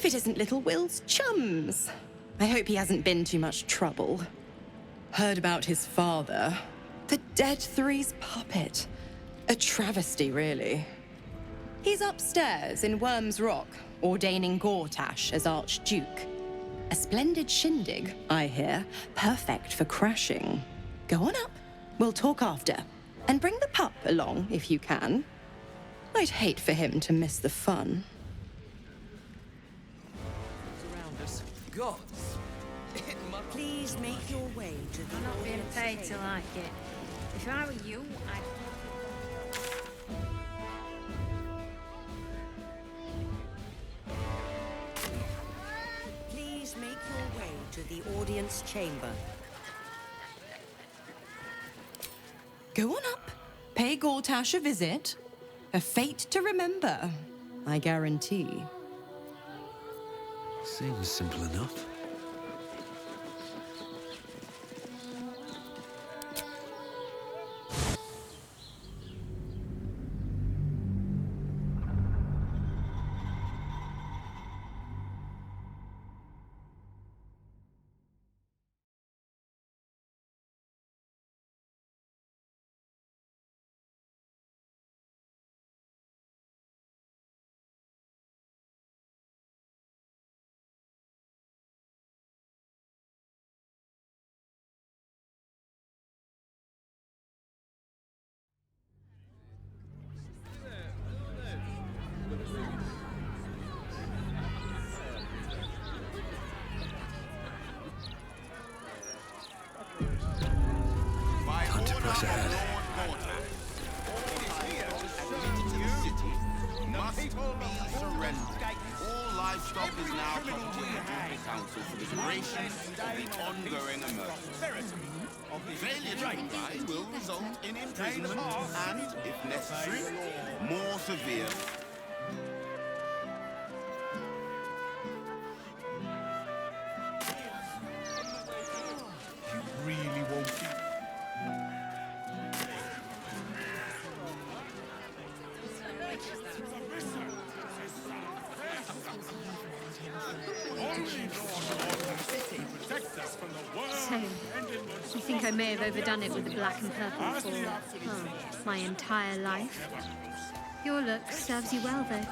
If it isn't little Will's chums. I hope he hasn't been too much trouble. Heard about his father. The Dead Three's puppet. A travesty, really. He's upstairs in Worm's Rock, ordaining Gortash as Archduke. A splendid shindig, I hear. Perfect for crashing. Go on up. We'll talk after. And bring the pup along, if you can. I'd hate for him to miss the fun. Around us. Gods. Please make your way to the... I'm not being paid to like it. If I were you, I'd... Please make your way to the audience chamber. Go on up. Pay Gortash a visit. A fate to remember, I guarantee. Seems simple enough. Time to press ahead. Must be surrendered. All livestock is now continued to the council for the duration of the ongoing emergency. Failure to comply will result in imprisonment and, if necessary, more severe. You really won't be. So, you think I may have overdone it with the black and purple for, my entire life? Your look serves you well, though.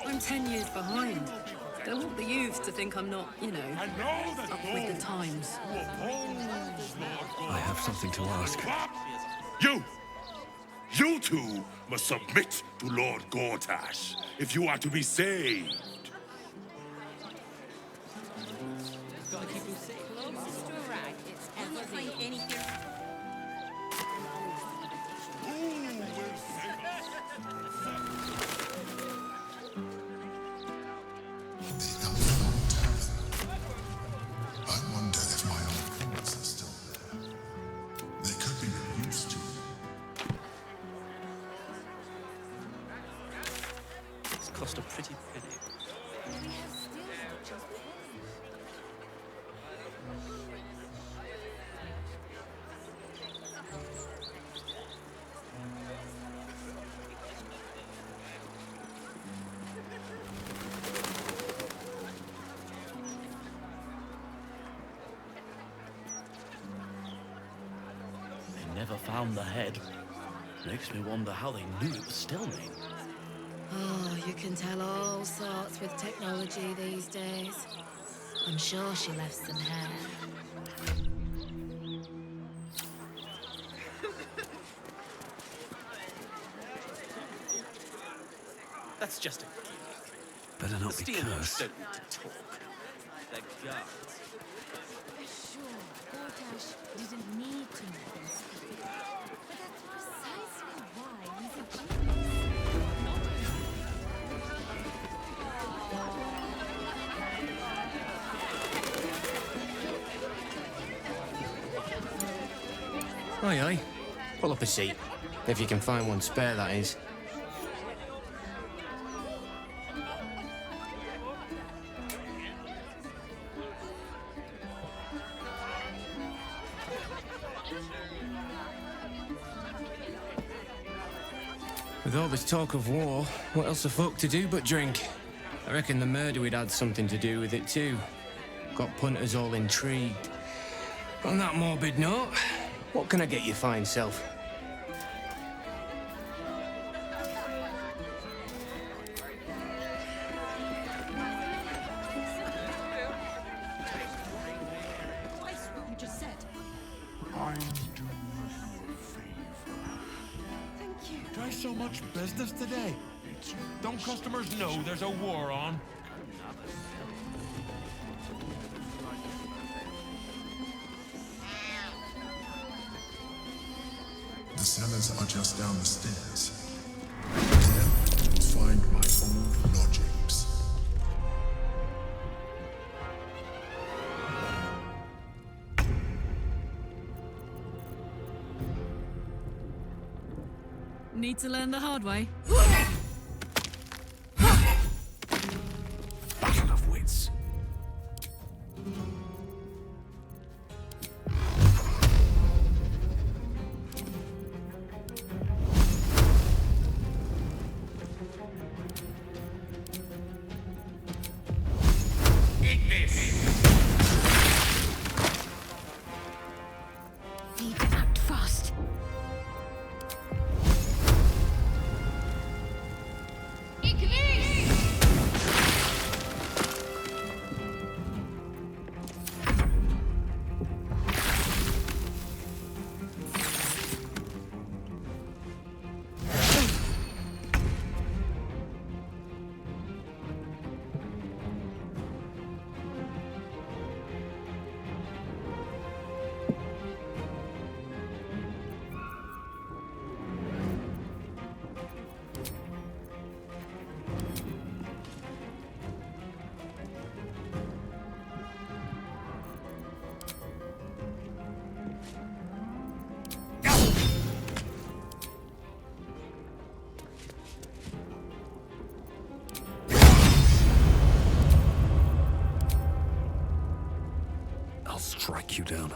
I'm 10 years behind. Don't want the youth to think I'm not, you know, up with the times. I have something to ask. You two must submit to Lord Gortash if you are to be saved. Gotta keep him safe. I wonder if my old thoughts are still there. They could be of use to me. It's cost a pretty penny. Never found the head. Makes me wonder how they knew it was still me. Oh, you can tell all sorts with technology these days. I'm sure she left some hair. That's just a gimmick. Better not be Steelers cursed. don't need to talk. They're guards. Sure, Gortash didn't need to know this. But that's precisely why he's a genius. Aye, aye. Pull up a seat. If you can find one spare, that is. With all this talk of war, what else the folk to do but drink? I reckon the murder we'd had something to do with it too. Got punters all intrigued. On that morbid note, what can I get you fine self? You just said. I'm doing you a favor. Thank you. Try so much business today. Don't customers know there's a war on? The cellars are just down the stairs. There, you'll find my old lodgings. Need to learn the hard way. Battle of wits. Need to act fast. I'll strike you down.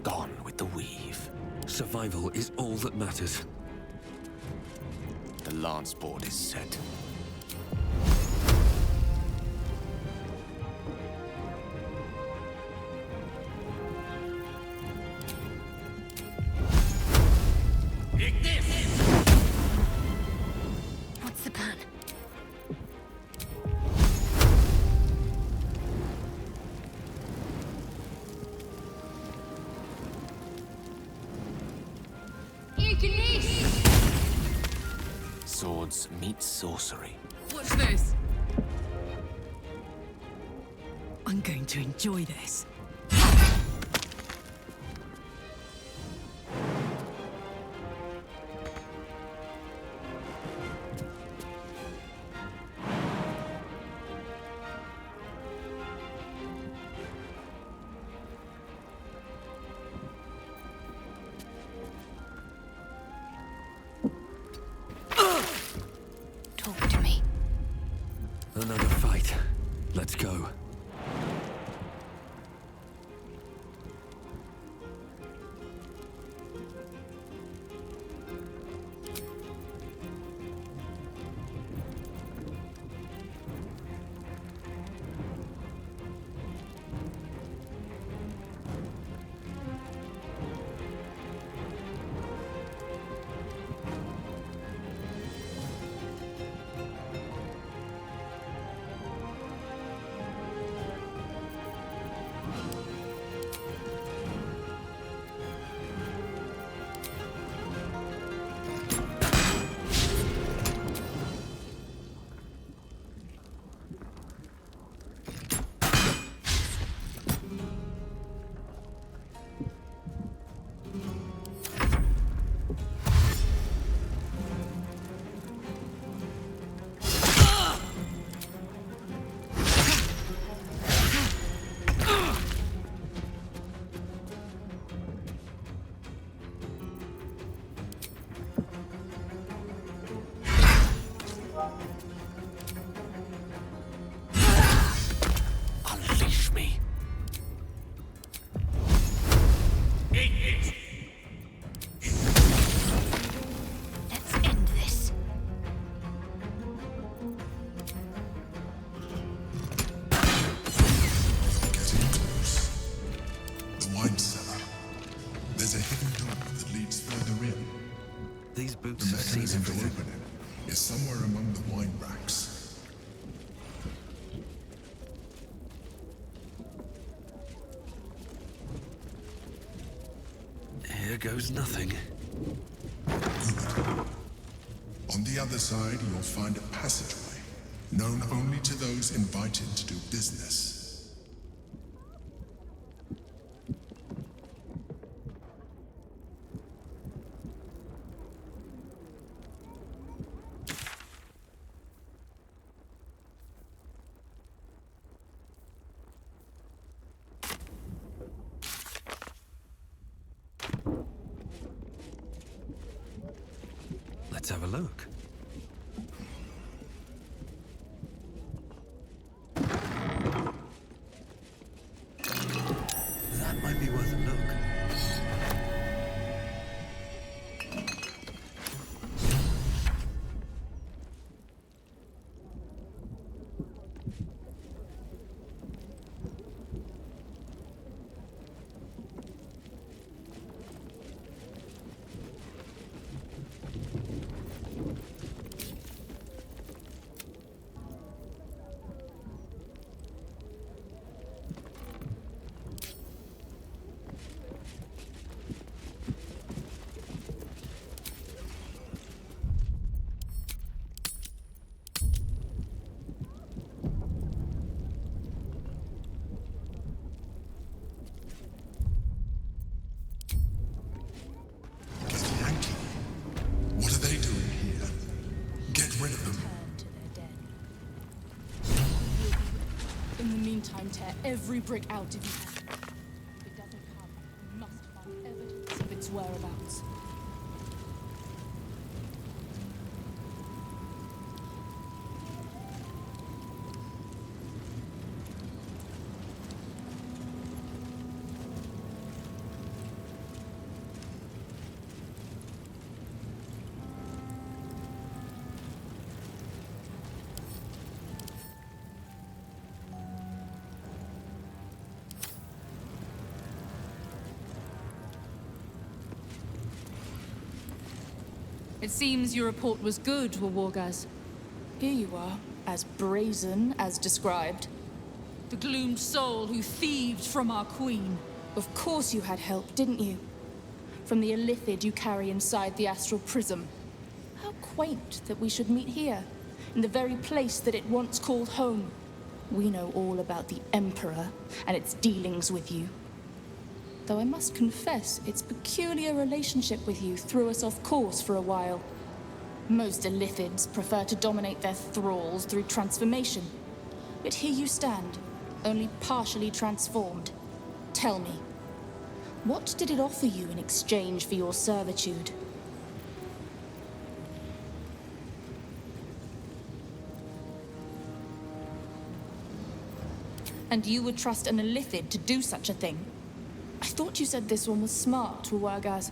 Gone with the weave. Survival is all that matters. The lance board is set. What's the plan? Swords meet sorcery. Watch this. I'm going to enjoy this. Talk to me. Another fight. Let's go. Unleash me. Let's end this. Getting close. The wine cellar. There's a hidden door that leads further in. These The boots have seen mechanism to everything. open it is somewhere among the wine racks. Here goes nothing. Good. On the other side, you'll find a passageway, known only to those invited to do business. Let's have a look. That might be worth a look. Yankee. What are they doing here? Get rid of them. In the meantime, tear every brick out if you can. If it doesn't come, we must find evidence of its whereabouts. It seems your report was good, Wargaz. Here you are, as brazen as described. The gloomed soul who thieved from our queen. Of course you had help, didn't you? From the illithid you carry inside the astral prism. How quaint that we should meet here, in the very place that it once called home. We know all about the Emperor and its dealings with you. Though I must confess, its peculiar relationship with you threw us off course for a while. Most illithids prefer to dominate their thralls through transformation. Yet here you stand, only partially transformed. Tell me, what did it offer you in exchange for your servitude? And you would trust an illithid to do such a thing? I thought you said this one was smart, Wargaz.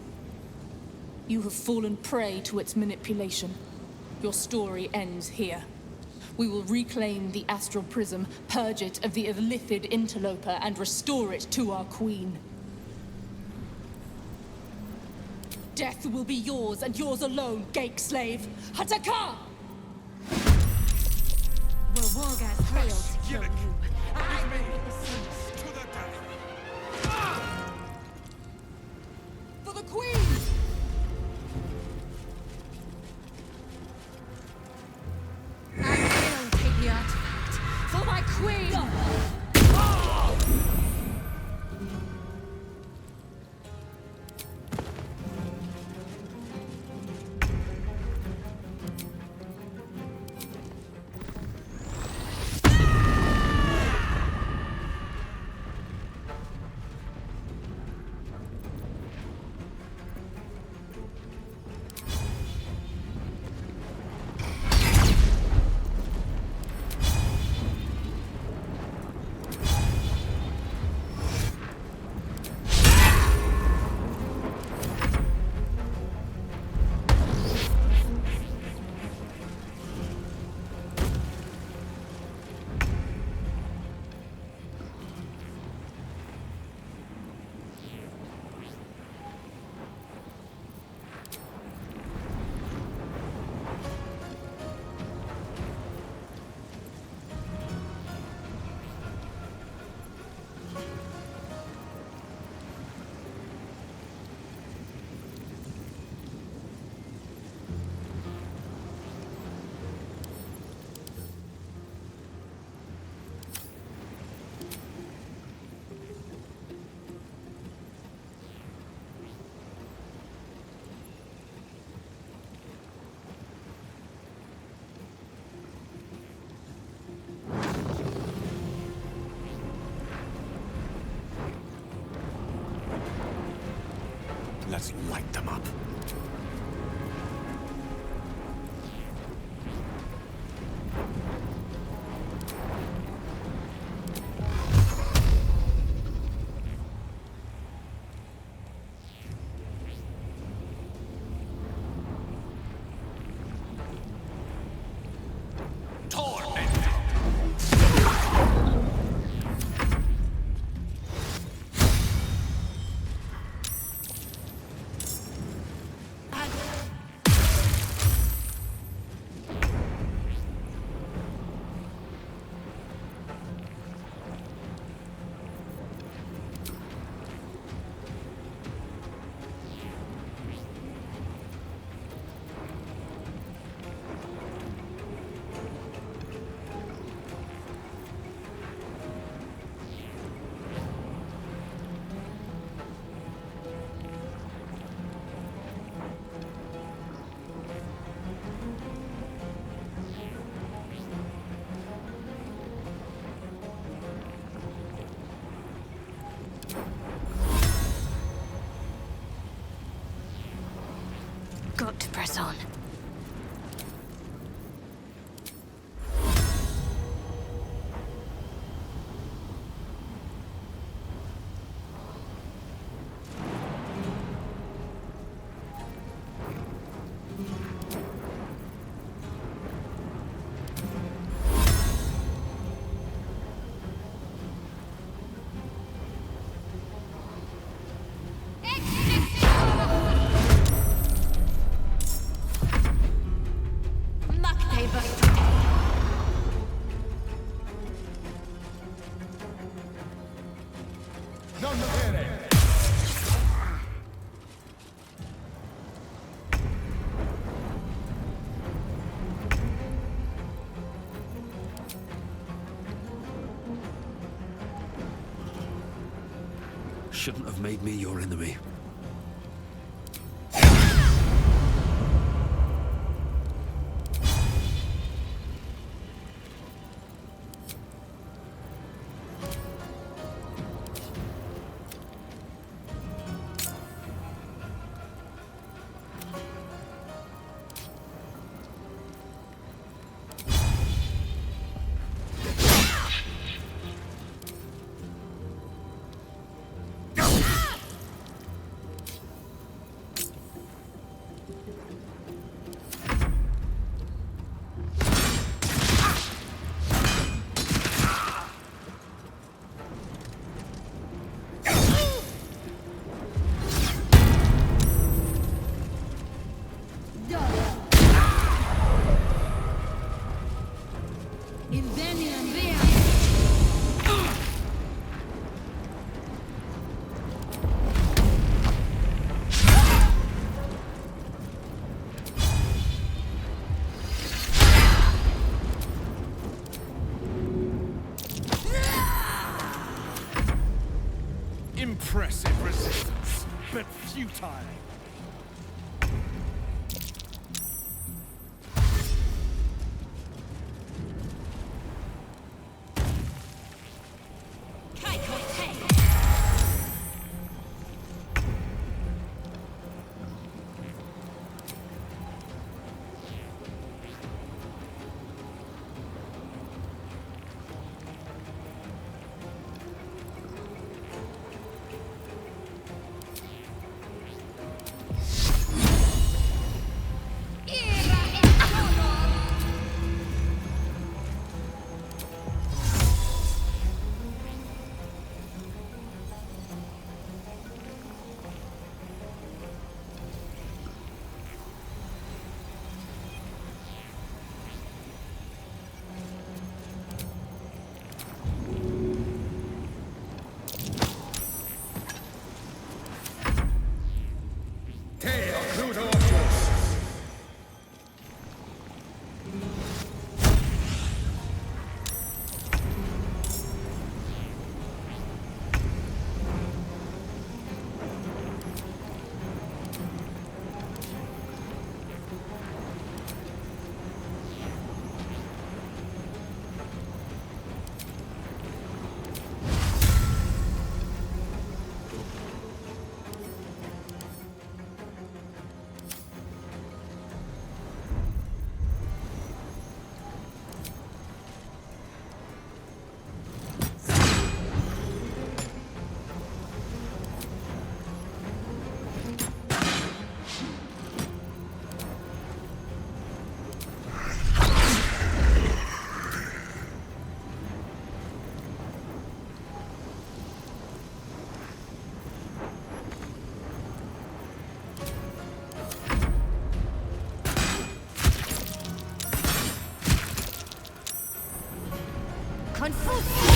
You have fallen prey to its manipulation. Your story ends here. We will reclaim the astral prism, purge it of the illithid interloper, and restore it to our queen. Death will be yours, and yours alone, Gake slave. Hataka! Will Wargaz fail to kill you? I For the queen! will take the artifact for my queen! Let's light them up. Got to press on. Shouldn't have made me your enemy. Impressive resistance, but futile. and full swing!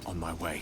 On my way.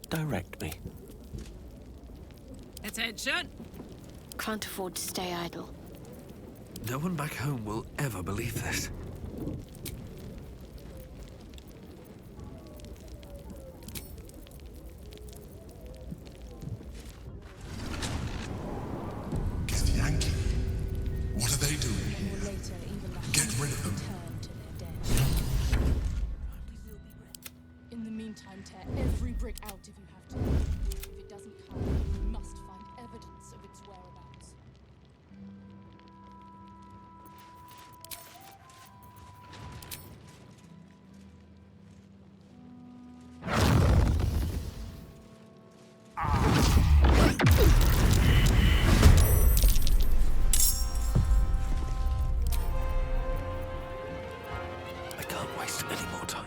Direct me. Attention! Can't afford to stay idle. No one back home will ever believe this. Yankee. What are they doing here? Get rid of them. In the meantime, tear every brick out if you have to. If it doesn't come, you must find evidence of its whereabouts. I can't waste any more time.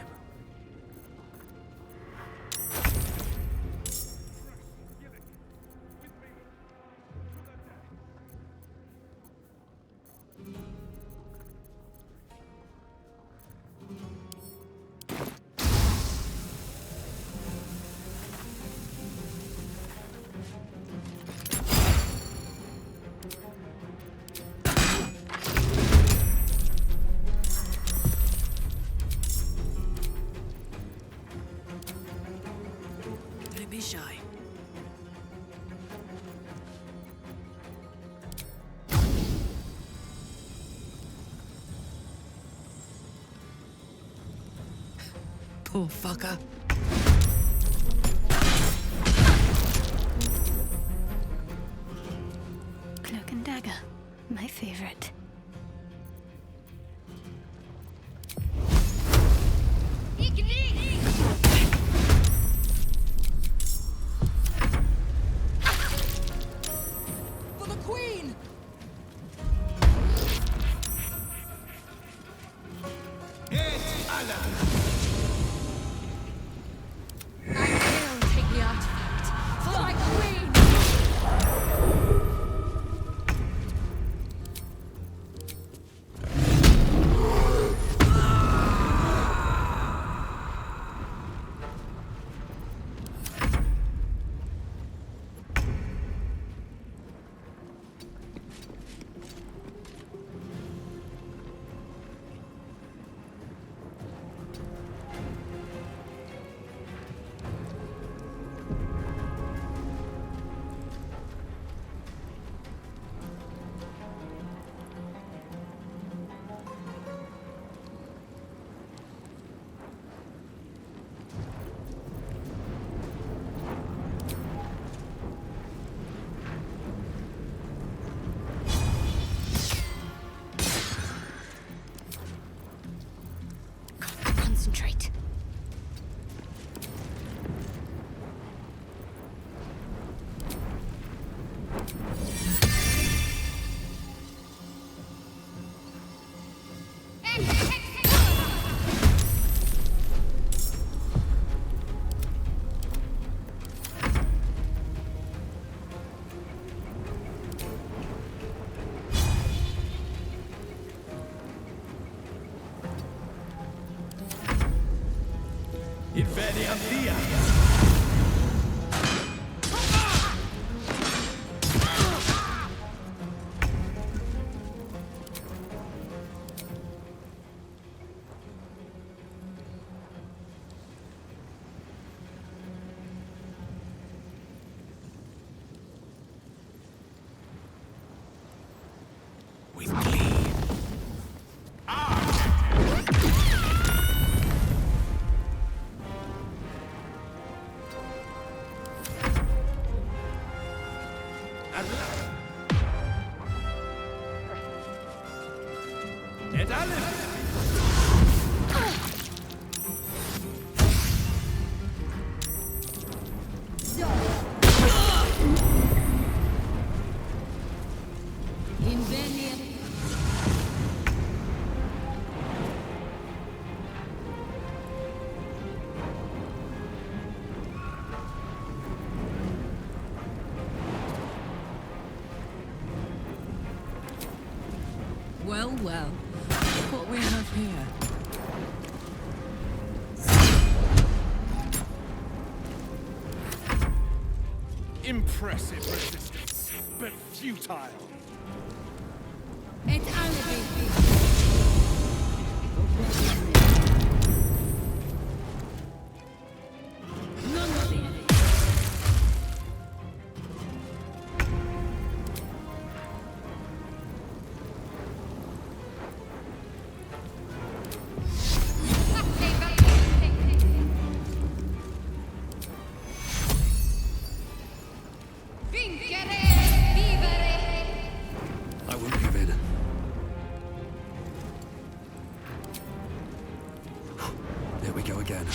Don't be shy. Poor fucker. Cloak and dagger. My favorite. For the Queen! I will take the artifact. For my queen! Concentrate. With glee. Well, well. Look what we have here. Impressive resistance, but futile. It's only I won't give in. Here we go again.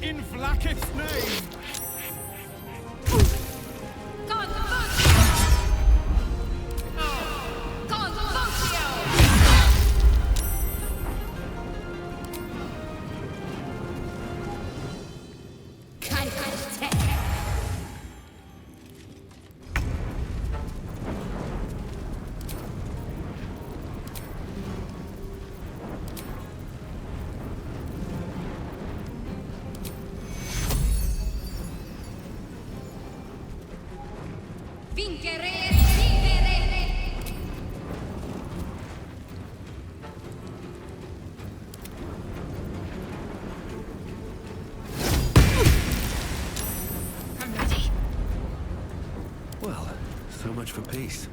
In Vlaakith's name! Well, so much for peace.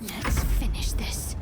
Let's finish this.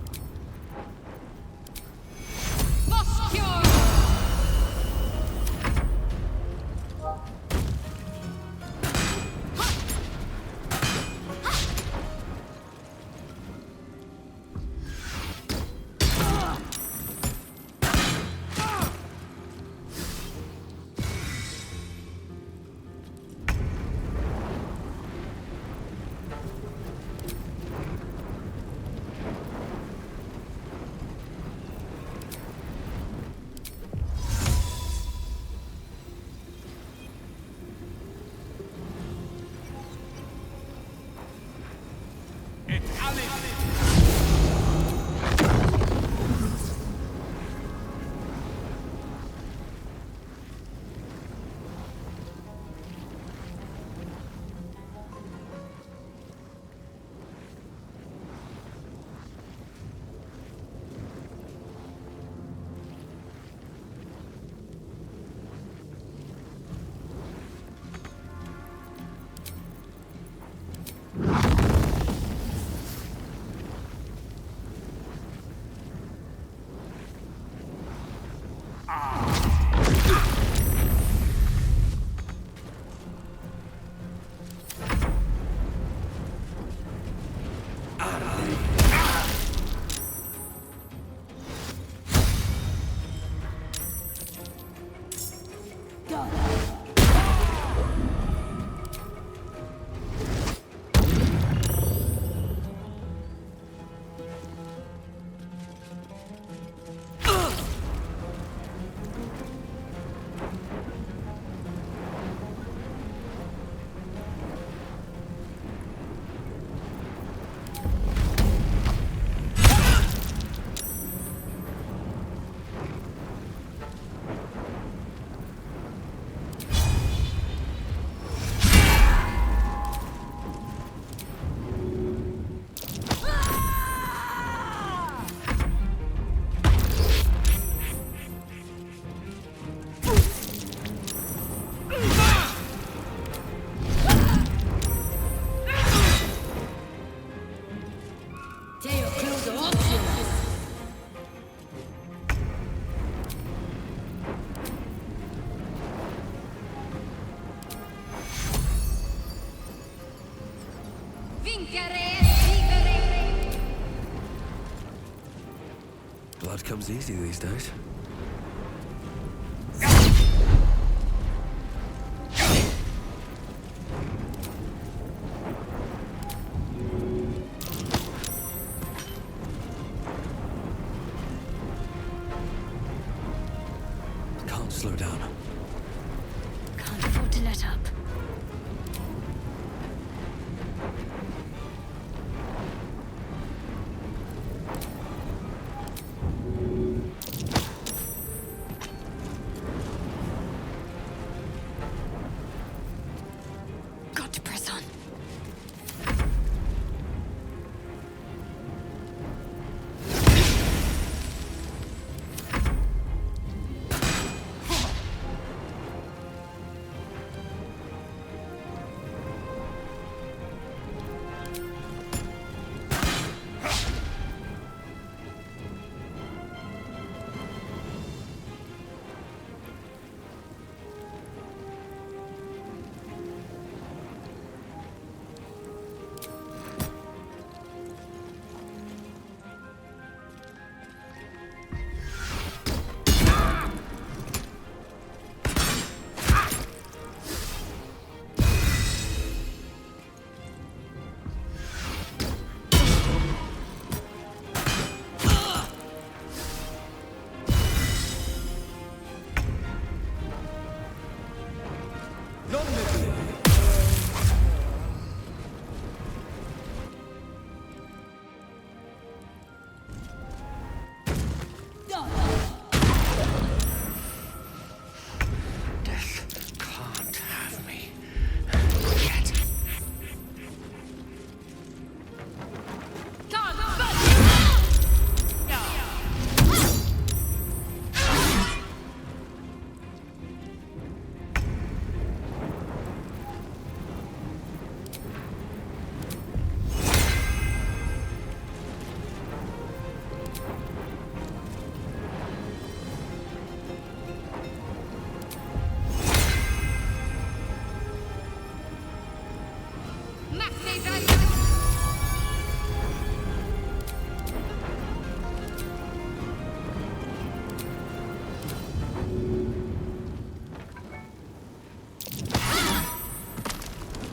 Blood comes easy these days. Can't slow down. Can't afford to let up. Got to press on.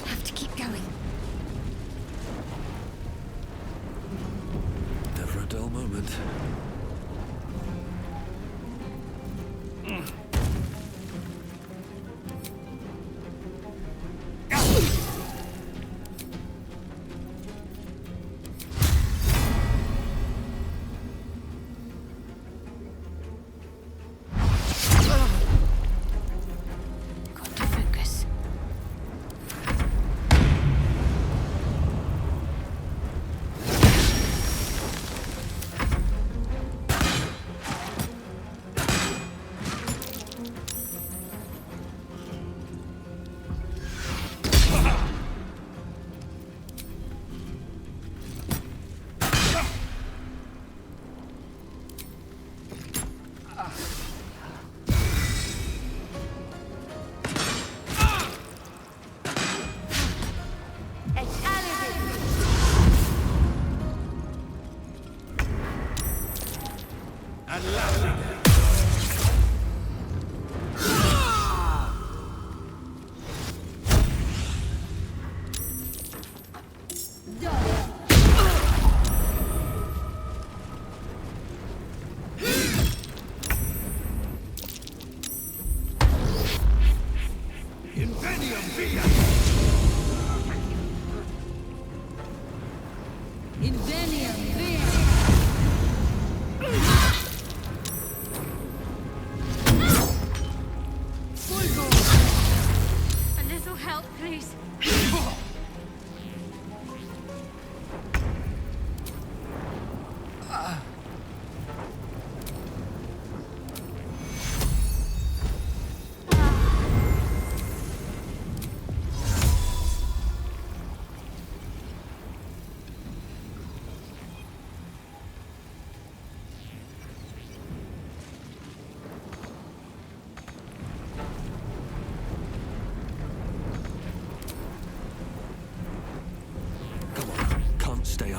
Have to keep going. Never a dull moment. Got to focus. A little help, please.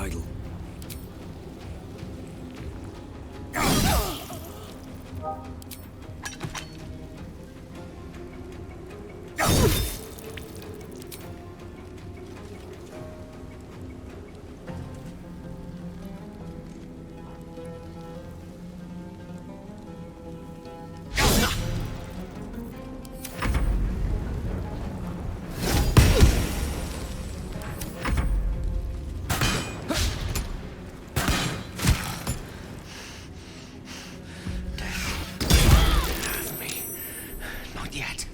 idle. Not yet.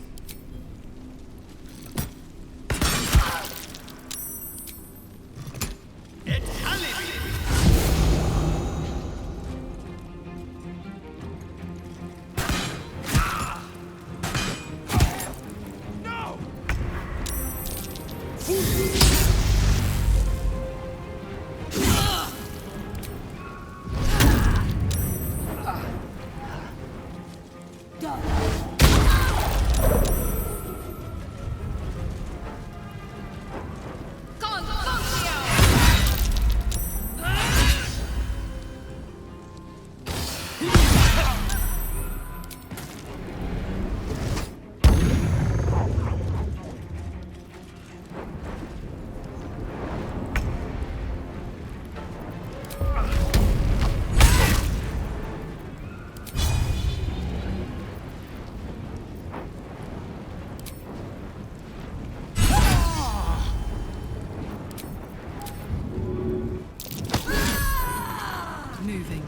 Moving.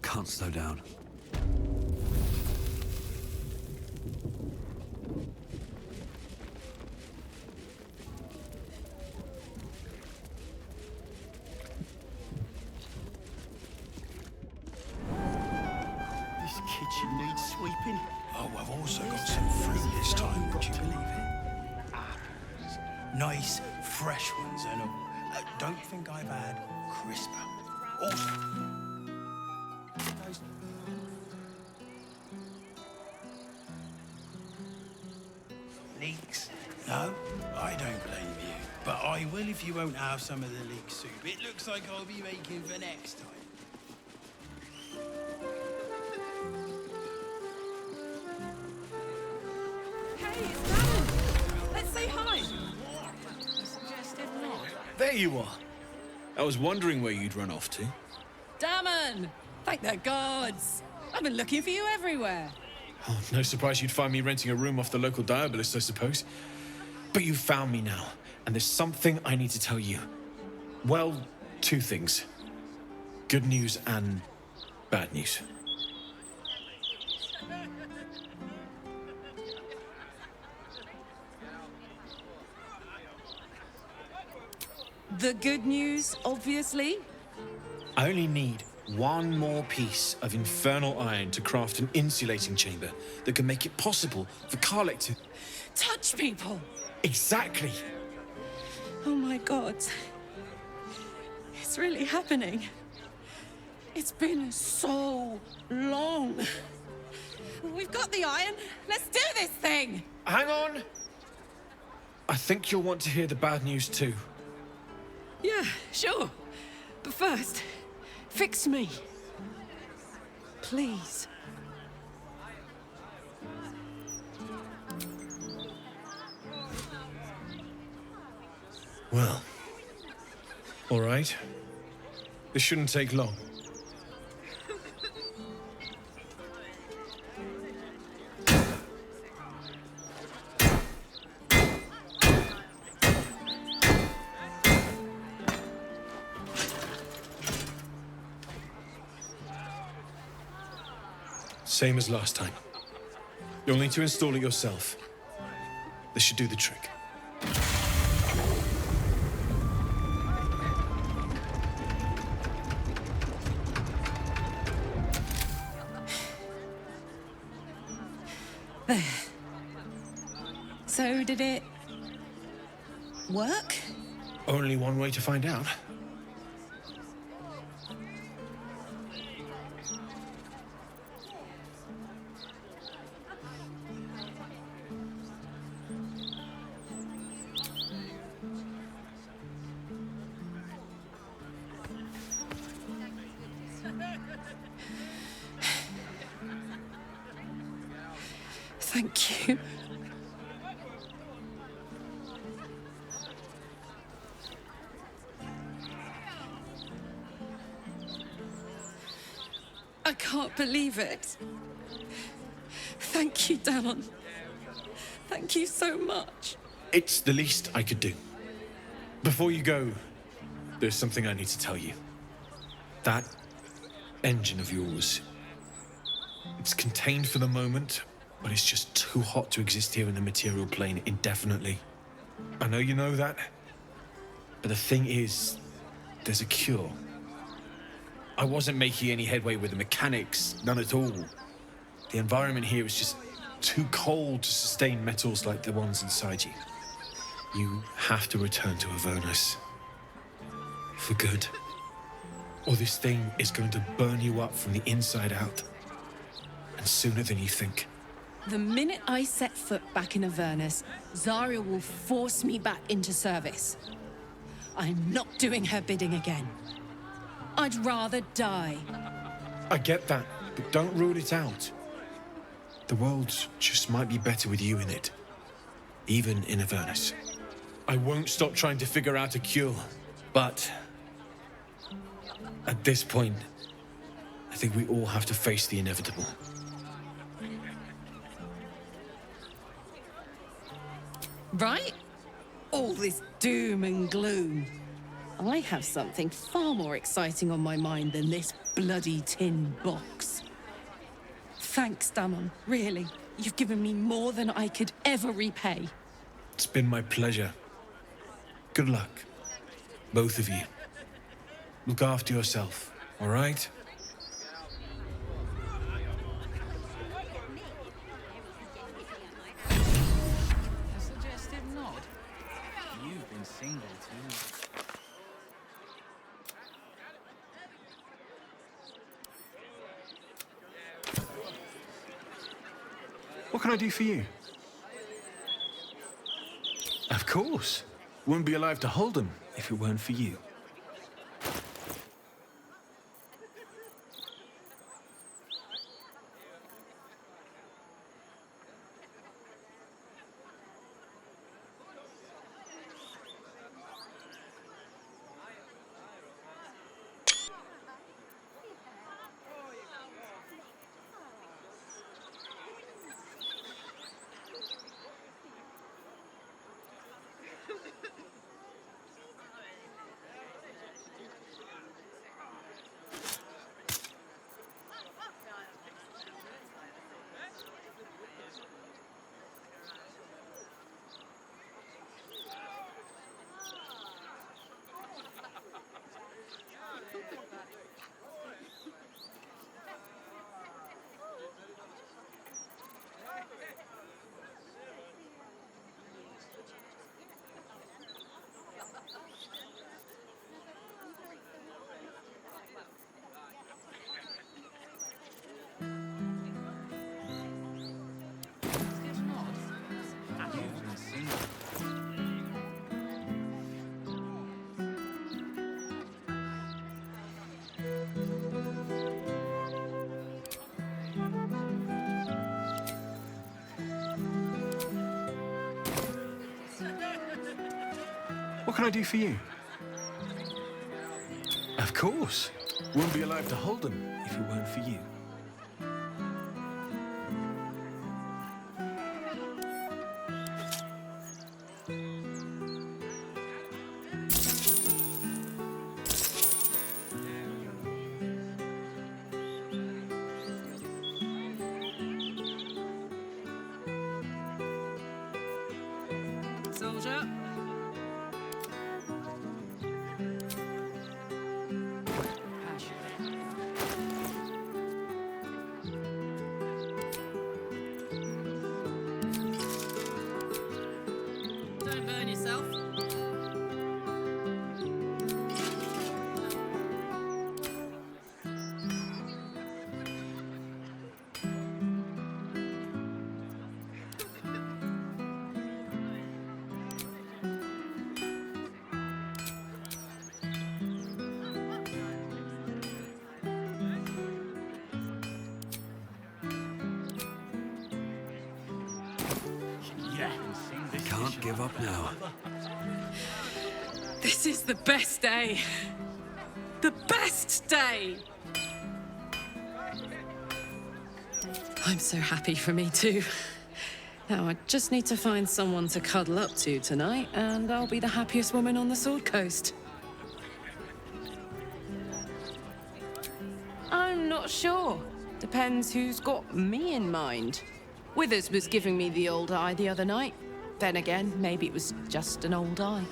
Can't slow down. This kitchen needs sweeping. Oh, I've also got some fruit this time, would you believe it? Apples. Nice, fresh ones and all. Don't think I've had crisp apples. Also, leeks? No, I don't blame you. But I will if you won't have some of the leek soup. It looks like I'll be making for next time. Hey, it's Damon. Let's say hi. There you are. I was wondering where you'd run off to. Damon! Thank the gods. I've been looking for you everywhere. Oh, no surprise you'd find me renting a room off the local diabolist, I suppose. But you found me now, and there's something I need to tell you. Well, two things. Good news and bad news. The good news, obviously. I only need one more piece of infernal iron to craft an insulating chamber that can make it possible for Karlek to... Touch people! Exactly! Oh my god. It's really happening. It's been so long. We've got the iron. Let's do this thing! Hang on! I think you'll want to hear the bad news too. Yeah, sure. But first, fix me. Please. Well, all right. This shouldn't take long. Same as last time. You'll need to install it yourself. This should do the trick. There. So, did it work? Only one way to find out. Thank you. I can't believe it. Thank you, Danon. Thank you so much. It's the least I could do. Before you go, there's something I need to tell you. That engine of yours, it's contained for the moment, but it's just too hot to exist here in the material plane indefinitely. I know you know that, but the thing is, there's a cure. I wasn't making any headway with the mechanics, none at all. The environment here is just too cold to sustain metals like the ones inside you. You have to return to Avernus. For good. Or this thing is going to burn you up from the inside out. And sooner than you think. The minute I set foot back in Avernus, Zarya will force me back into service. I'm not doing her bidding again. I'd rather die. I get that, but don't rule it out. The world just might be better with you in it. Even in Avernus. I won't stop trying to figure out a cure, but... at this point, I think we all have to face the inevitable. Right? All this doom and gloom. I have something far more exciting on my mind than this bloody tin box. Thanks, Danon. Really. You've given me more than I could ever repay. It's been my pleasure. Good luck. Both of you. Look after yourself, all right? A suggestive nod. You've been single too. What can I do for you? Of course. Wouldn't be alive to hold them if it weren't for you. What can I do for you? Of course. Wouldn't be alive to hold them if it weren't for you. Soldier. Don't burn yourself. Can't give up now. This is the best day. The best day! I'm so happy for me too. Now I just need to find someone to cuddle up to tonight, and I'll be the happiest woman on the Sword Coast. I'm not sure. Depends who's got me in mind. Withers was giving me the old eye the other night. Then again, maybe it was just an old eye.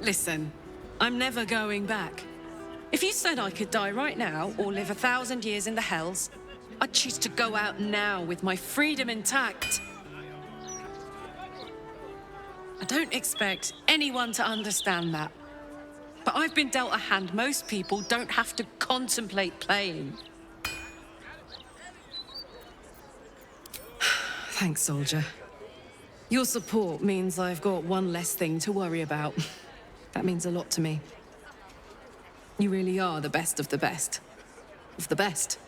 Listen, I'm never going back. If you said I could die right now or live 1,000 years in the Hells, I'd choose to go out now with my freedom intact. I don't expect anyone to understand that. But I've been dealt a hand most people don't have to contemplate playing. Thanks, soldier. Your support means I've got one less thing to worry about. That means a lot to me. You really are the best of the best. Of the best.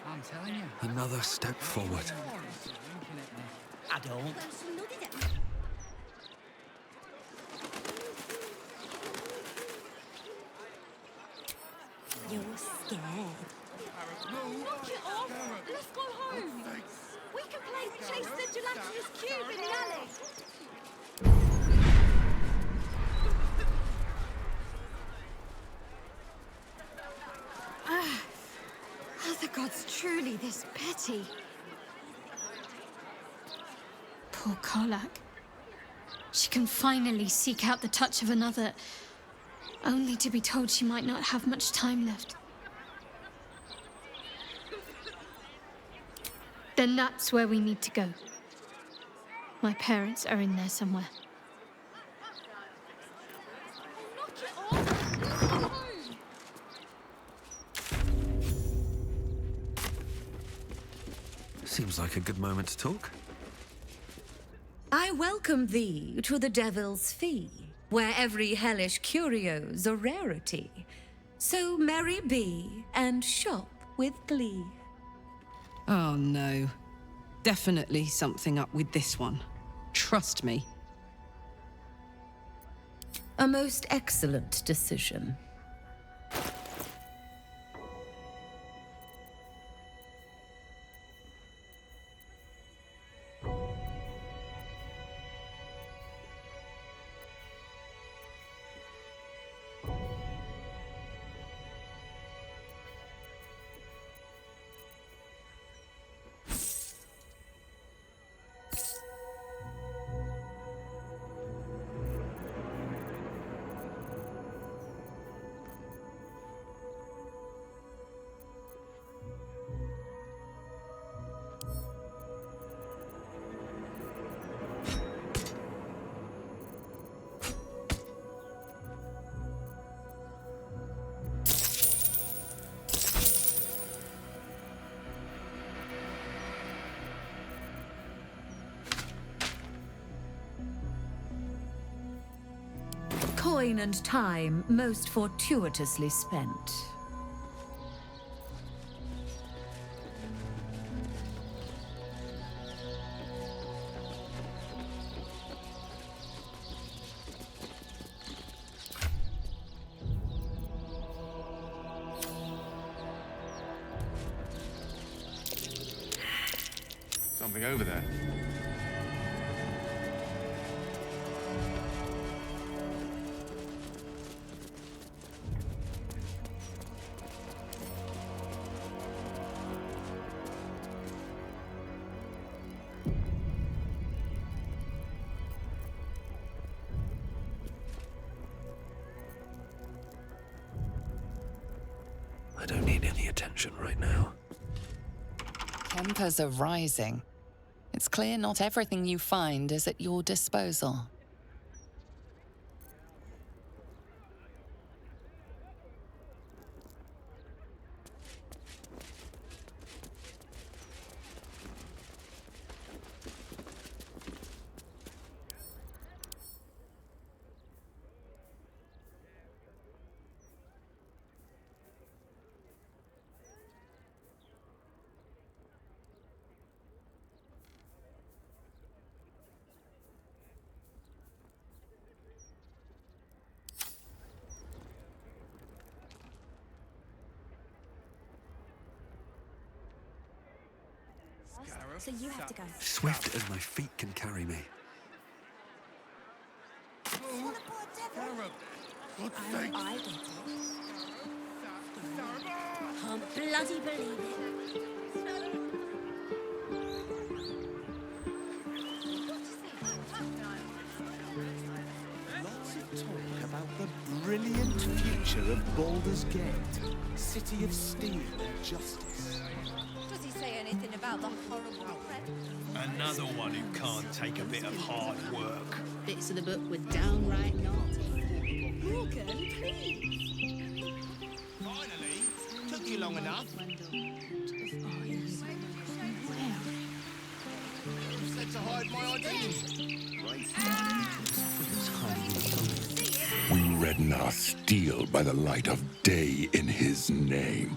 I'm telling you. Another step forward. I don't. You're scared. Knock it off! Let's go home! We can play Chase the Gelatinous Cube in the alley! Are the gods truly this petty? Poor Karlak. She can finally seek out the touch of another, only to be told she might not have much time left. Then that's where we need to go. My parents are in there somewhere. Knock it off! Let's go home! Seems like a good moment to talk. I welcome thee to the Devil's Fee, where every hellish curio's a rarity. So merry be and shop with glee. Oh no. Definitely something up with this one. Trust me. A most excellent decision. Coin and time most fortuitously spent. Something over there. I don't need any attention right now. Tempers are rising. It's clear not everything you find is at your disposal. So you have to go. Swift as my feet can carry me. I get it. Can't bloody believe it. Lots of talk about the brilliant future of Baldur's Gate, city of steel and justice. Does he say anything about the horrible threat? Another one who can't take a bit of hard work. Bits of the book were downright naughty. Morgan, please. Finally, took you long enough. Said to hide my identity. We redden our steel by the light of day in his name.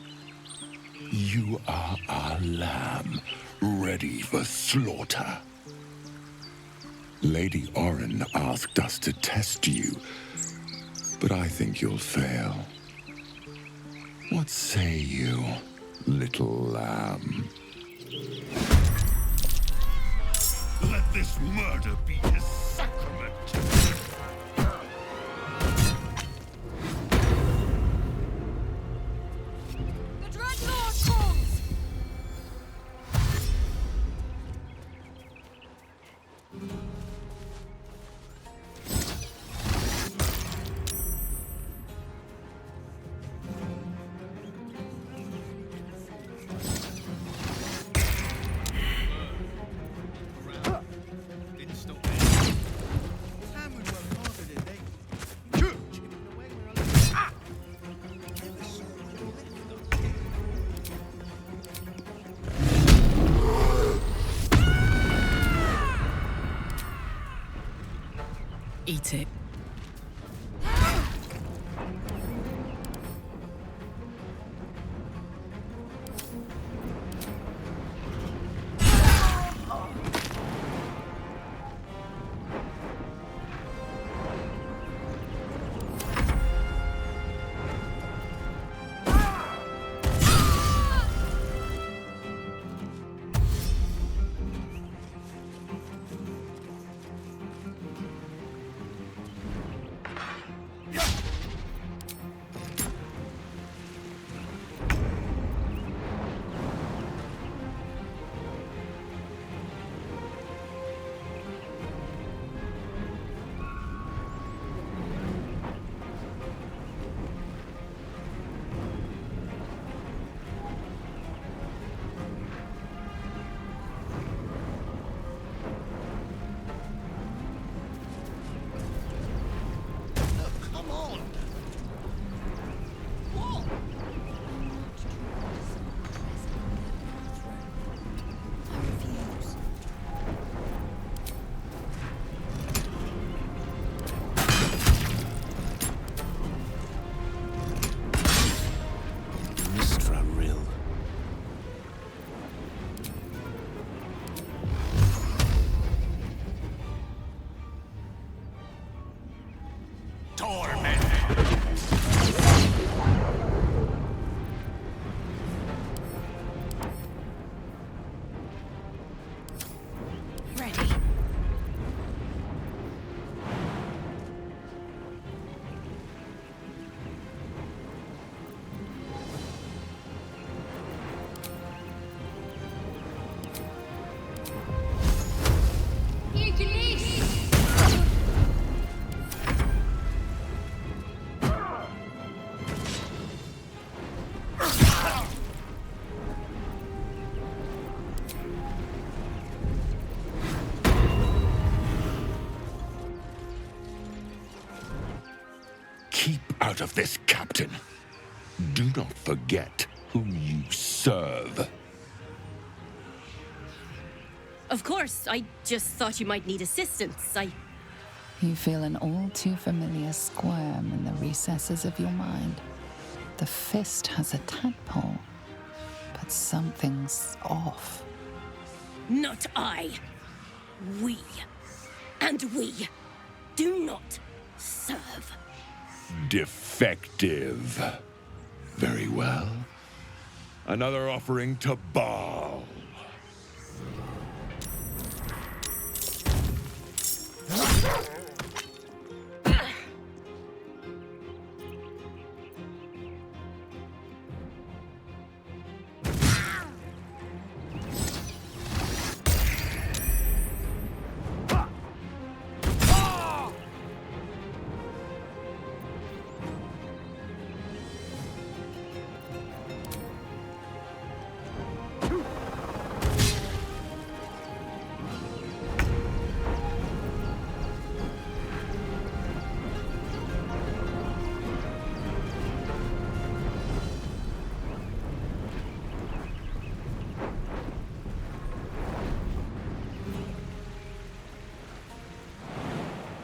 You are our lamb, ready for slaughter. Lady Orin asked us to test you, but I think you'll fail. What say you, little lamb? Let this murder be his sacrament. The Dreadnought calls! Didn't stop there. Sam would work harder than they. Chipping away where I live. Ah! Never saw Eat it. Come on! What? I refuse. Mistra Rill. Torment! out of this, Captain. Do not forget who you serve. Of course, I just thought you might need assistance. You feel an all too familiar squirm in the recesses of your mind. The fist has a tadpole, but something's off. Not I. We. And we do not serve. Defective. Very well. Another offering to Baal.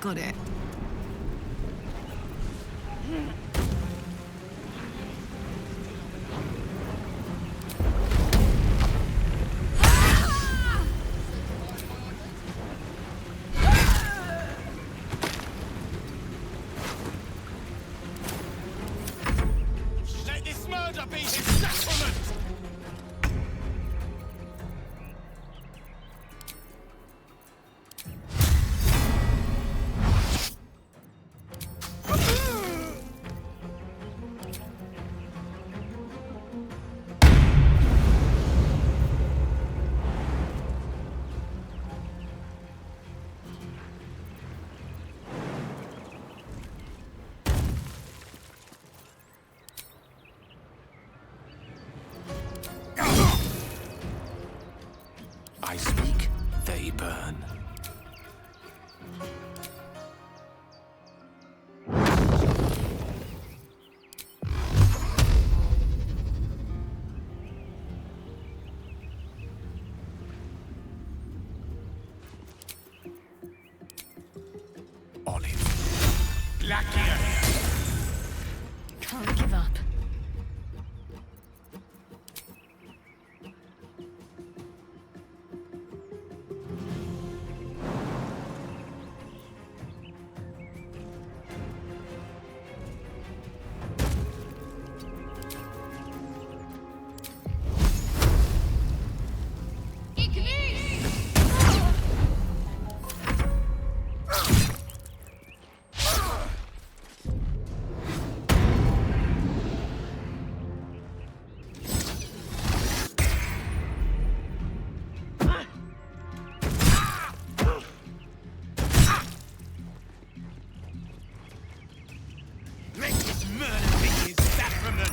Got it. Let this murder be his settlement! I speak, they burn. Olive. Blackbeard! Can't give up. Make this murder be his sacrament!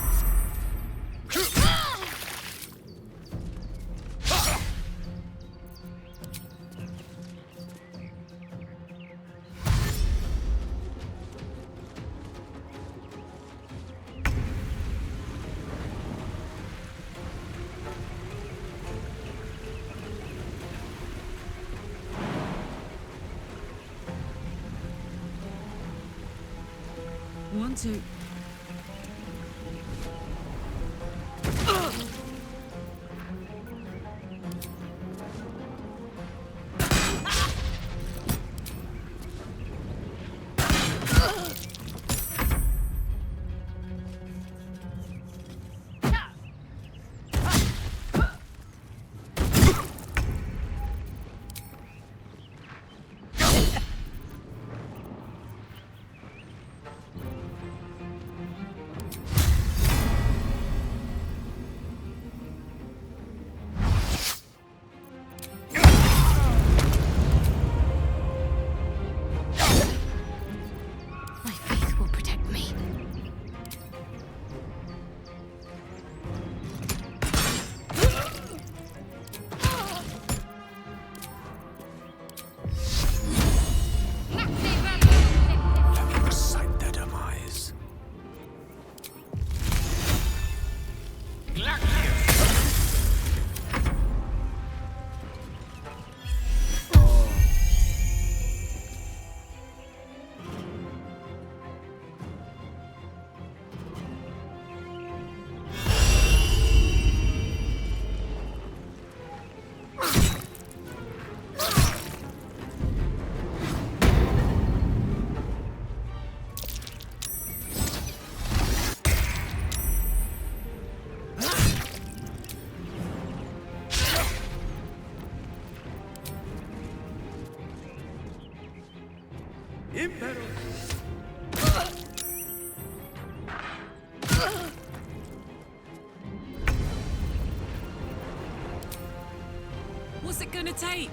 Want to... What's it gonna take?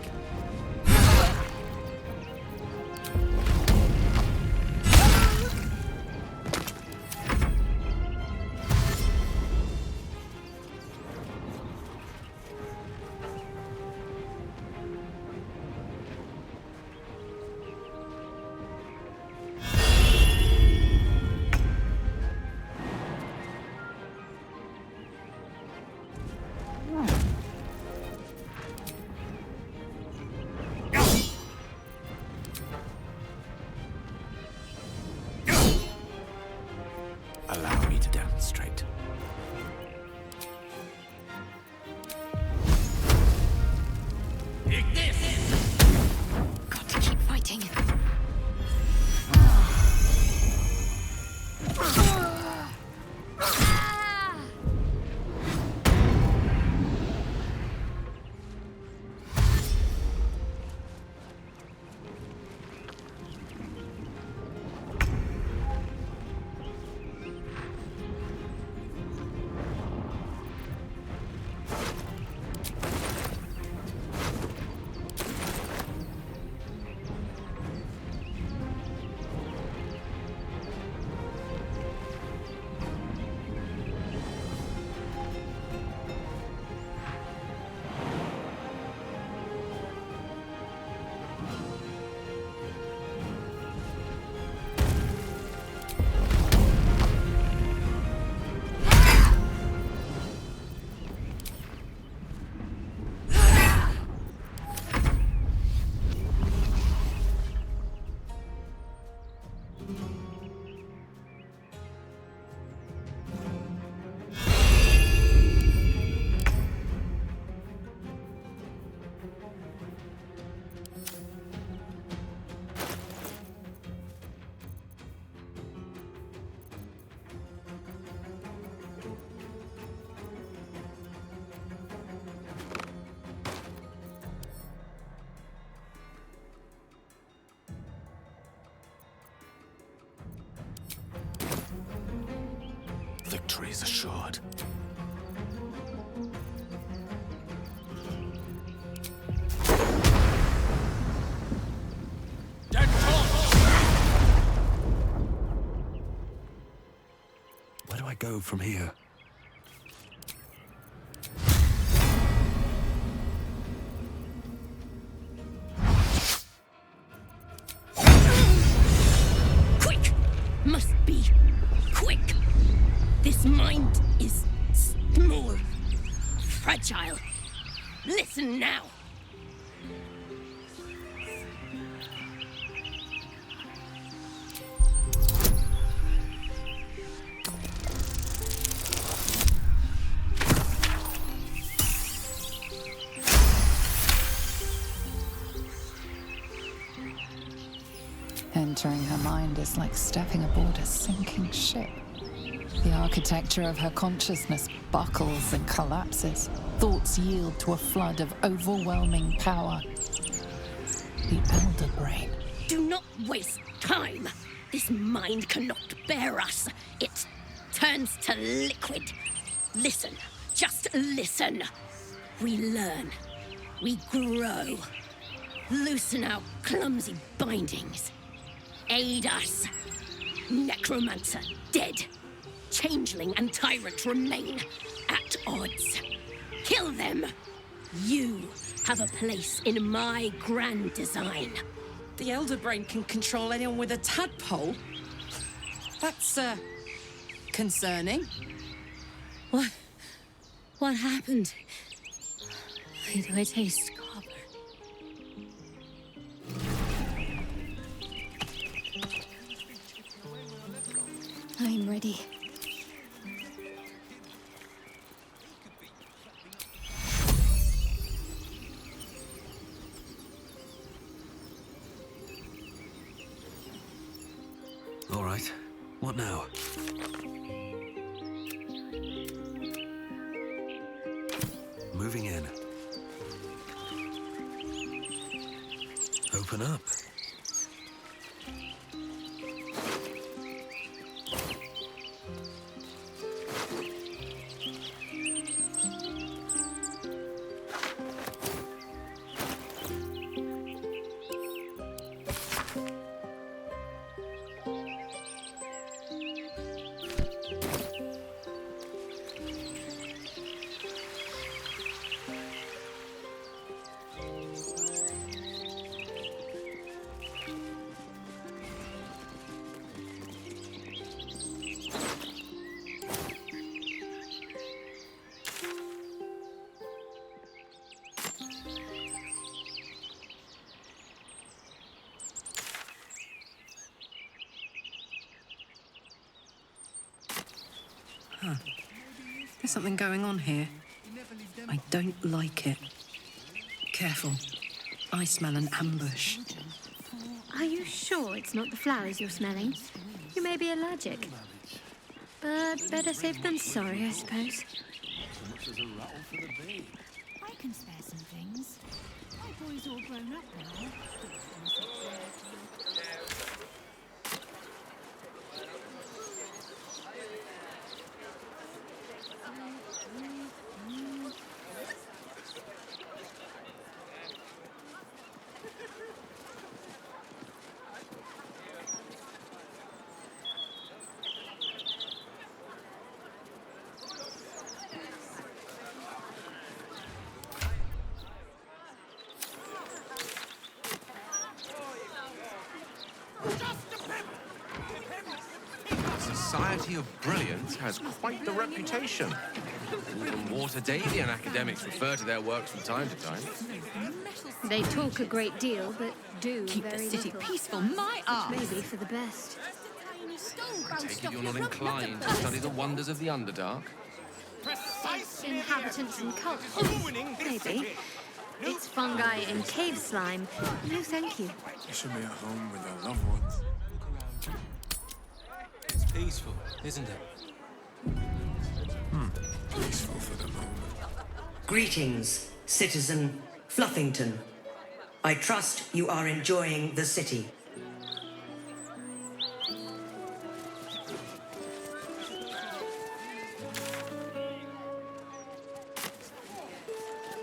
Allow me to demonstrate. Got to keep fighting. Victory is assured. Where do I go from here? Quick! Must be quick! This mind is small, fragile. Listen now. Entering her mind is like stepping aboard a sinking ship. The architecture of her consciousness buckles and collapses. Thoughts yield to a flood of overwhelming power. The Elder Brain. Do not waste time. This mind cannot bear us. It turns to liquid. Listen, just listen. We learn. We grow. Loosen our clumsy bindings. Aid us. Necromancer dead. Changeling and tyrant remain at odds. Kill them. You have a place in my grand design. The Elder Brain can control anyone with a tadpole? That's, concerning. What happened? Why do I taste copper? I'm ready. All right. What now? Moving in. Open up. Huh. There's something going on here. I don't like it. Careful. I smell an ambush. Are you sure it's not the flowers you're smelling? You may be allergic. But better safe than sorry, I suppose. I can spare some things. My boy's all grown up now. The Society of Brilliance has quite the reputation. Even Waterdalian academics refer to their works from time to time. They talk a great deal, but do Keep the very city little. peaceful, my arse. Which may be for the best. I take it you're not inclined to study the wonders of the Underdark? Inhabitants and cults. Maybe. It's fungi and cave slime. No, thank you. You should be at home with your loved ones. It's peaceful, isn't it? Peaceful for the moment. Greetings, citizen Fluffington. I trust you are enjoying the city.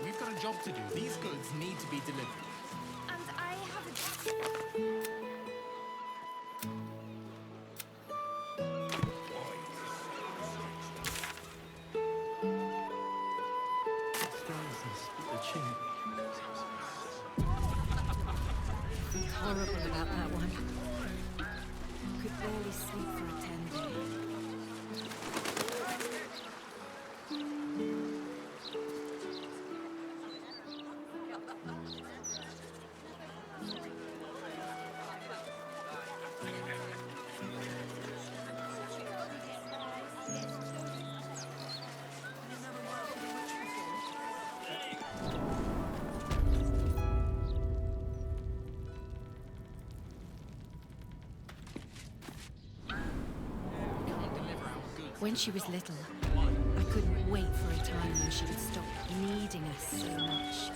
We've got a job to do. These goods need to be delivered. And I haven't... Horrible about that one. Could barely sleep for a 10 day. When she was little, I couldn't wait for a time when she would stop needing us so much.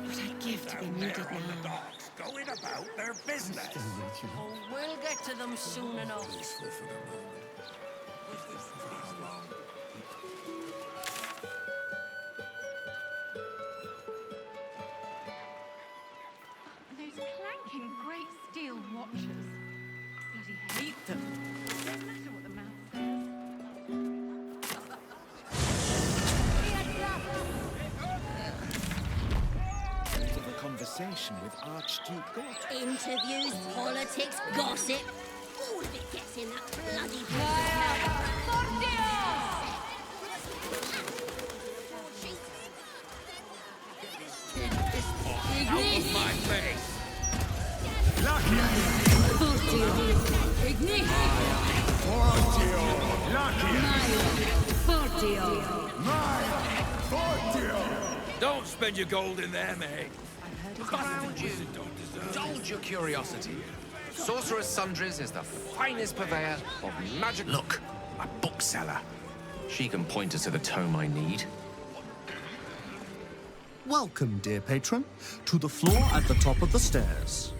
What I'd give to be needed now. Going about their business. Oh, we'll get to them soon enough. Those clanking great steel watches. Bloody hate them. Don't matter what the mouth says. Of a conversation with Archduke Baldur. Interviews, politics, gossip. All of it gets in that bloody... ¡Por Dios! Don't spend your gold in there, mate. Look around you. Indulge your curiosity. Sorcerer's Sundries is the finest purveyor of magic. Look, a bookseller. She can point us to the tome I need. Welcome, dear patron, to the floor at the top of the stairs.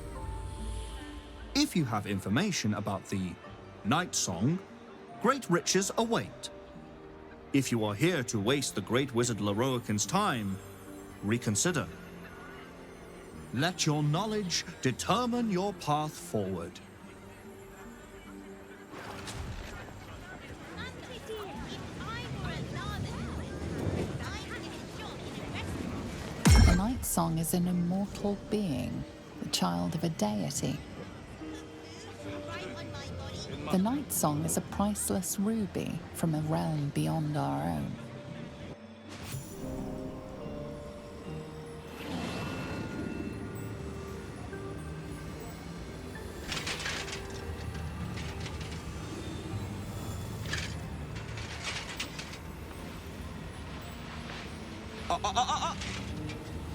If you have information about the Night Song, great riches await. If you are here to waste the great wizard Leroican's time, reconsider. Let your knowledge determine your path forward. The Night Song is an immortal being, the child of a deity. The Night Song is a priceless ruby from a realm beyond our own.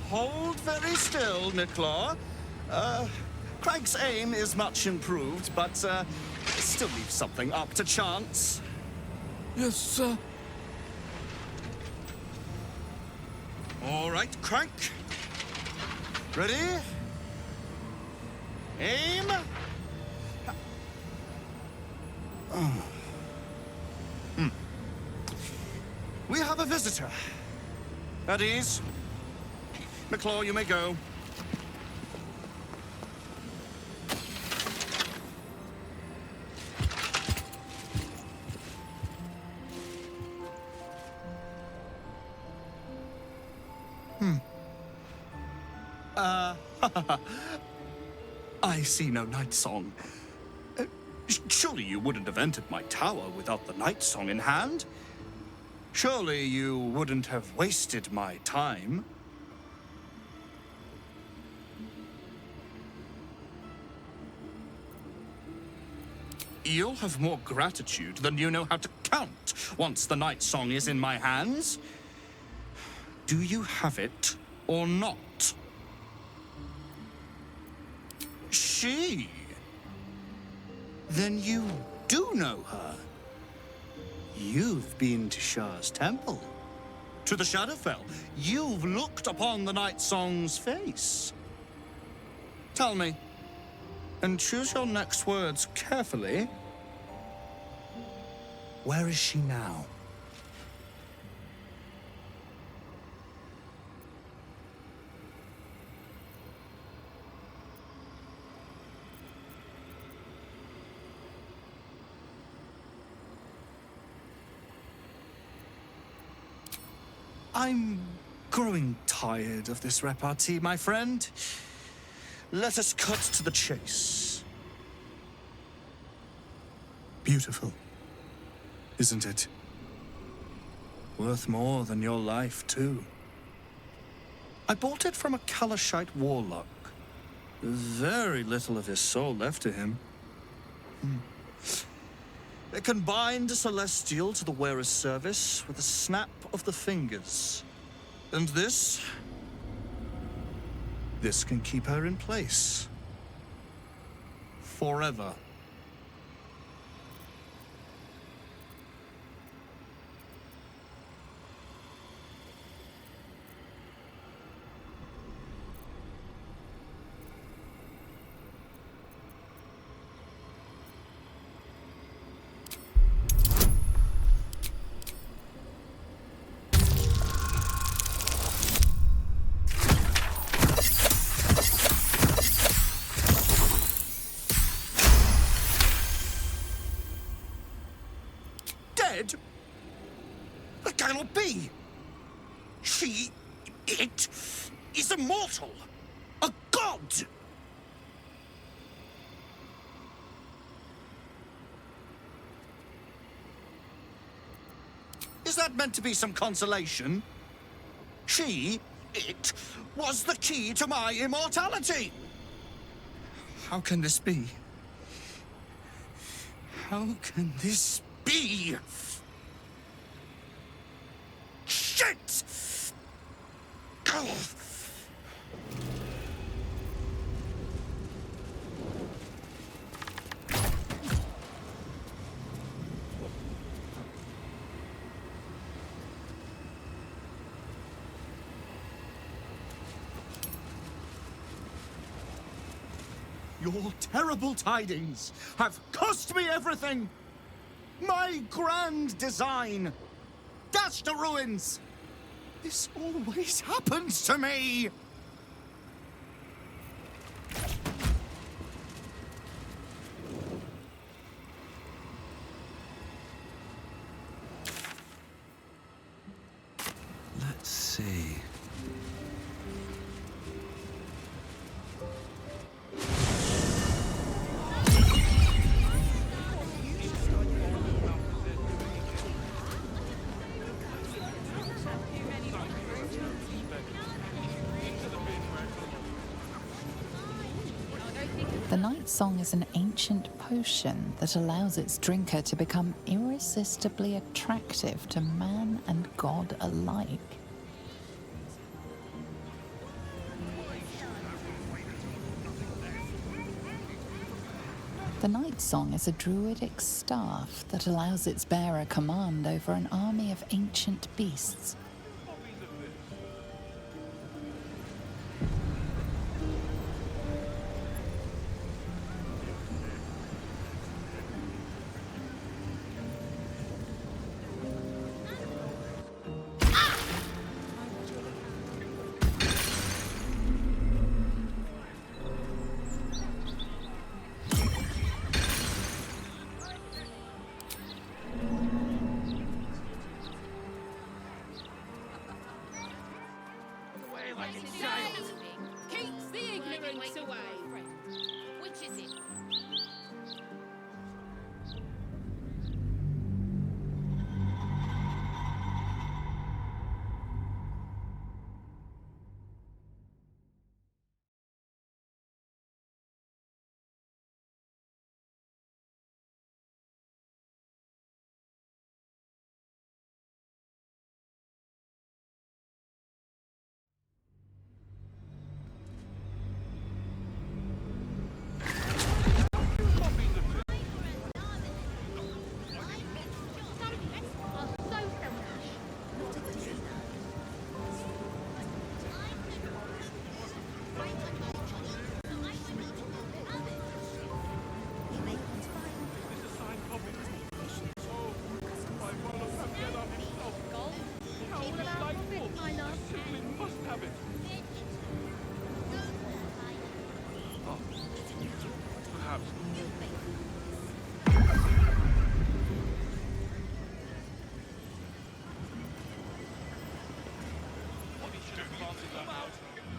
Hold very still, Nicklaw. Craig's aim is much improved, but still leaves something up to chance. Yes, sir. All right, Crank. Ready? Aim. We have a visitor. At ease. Nicklaw, you may go. I see no Night Song. Surely you wouldn't have entered my tower without the Night Song in hand? Surely you wouldn't have wasted my time? You'll have more gratitude than you know how to count once the Night Song is in my hands. Do you have it or not? She? Then you do know her. You've been to Shah's temple, to the Shadowfell. You've looked upon the Night Song's face. Tell me, and choose your next words carefully. Where is she now? I'm growing tired of this repartee, my friend. Let us cut to the chase. Beautiful, isn't it? Worth more than your life, too. I bought it from a Kalashite warlock. Very little of his soul left to him. It can bind a celestial to the wearer's service with a snap of the fingers. And this can keep her in place. Forever. That cannot be. It is immortal. A god. Is that meant to be some consolation? It was the key to my immortality. How can this be? How can this be. Shit! Your terrible tidings have cost me everything! My grand design! Dashed to ruins! This always happens to me! Let's see. The Night Song is an ancient potion that allows its drinker to become irresistibly attractive to man and god alike. The Night Song is a druidic staff that allows its bearer command over an army of ancient beasts. Keeps the ignorance away. Which is it?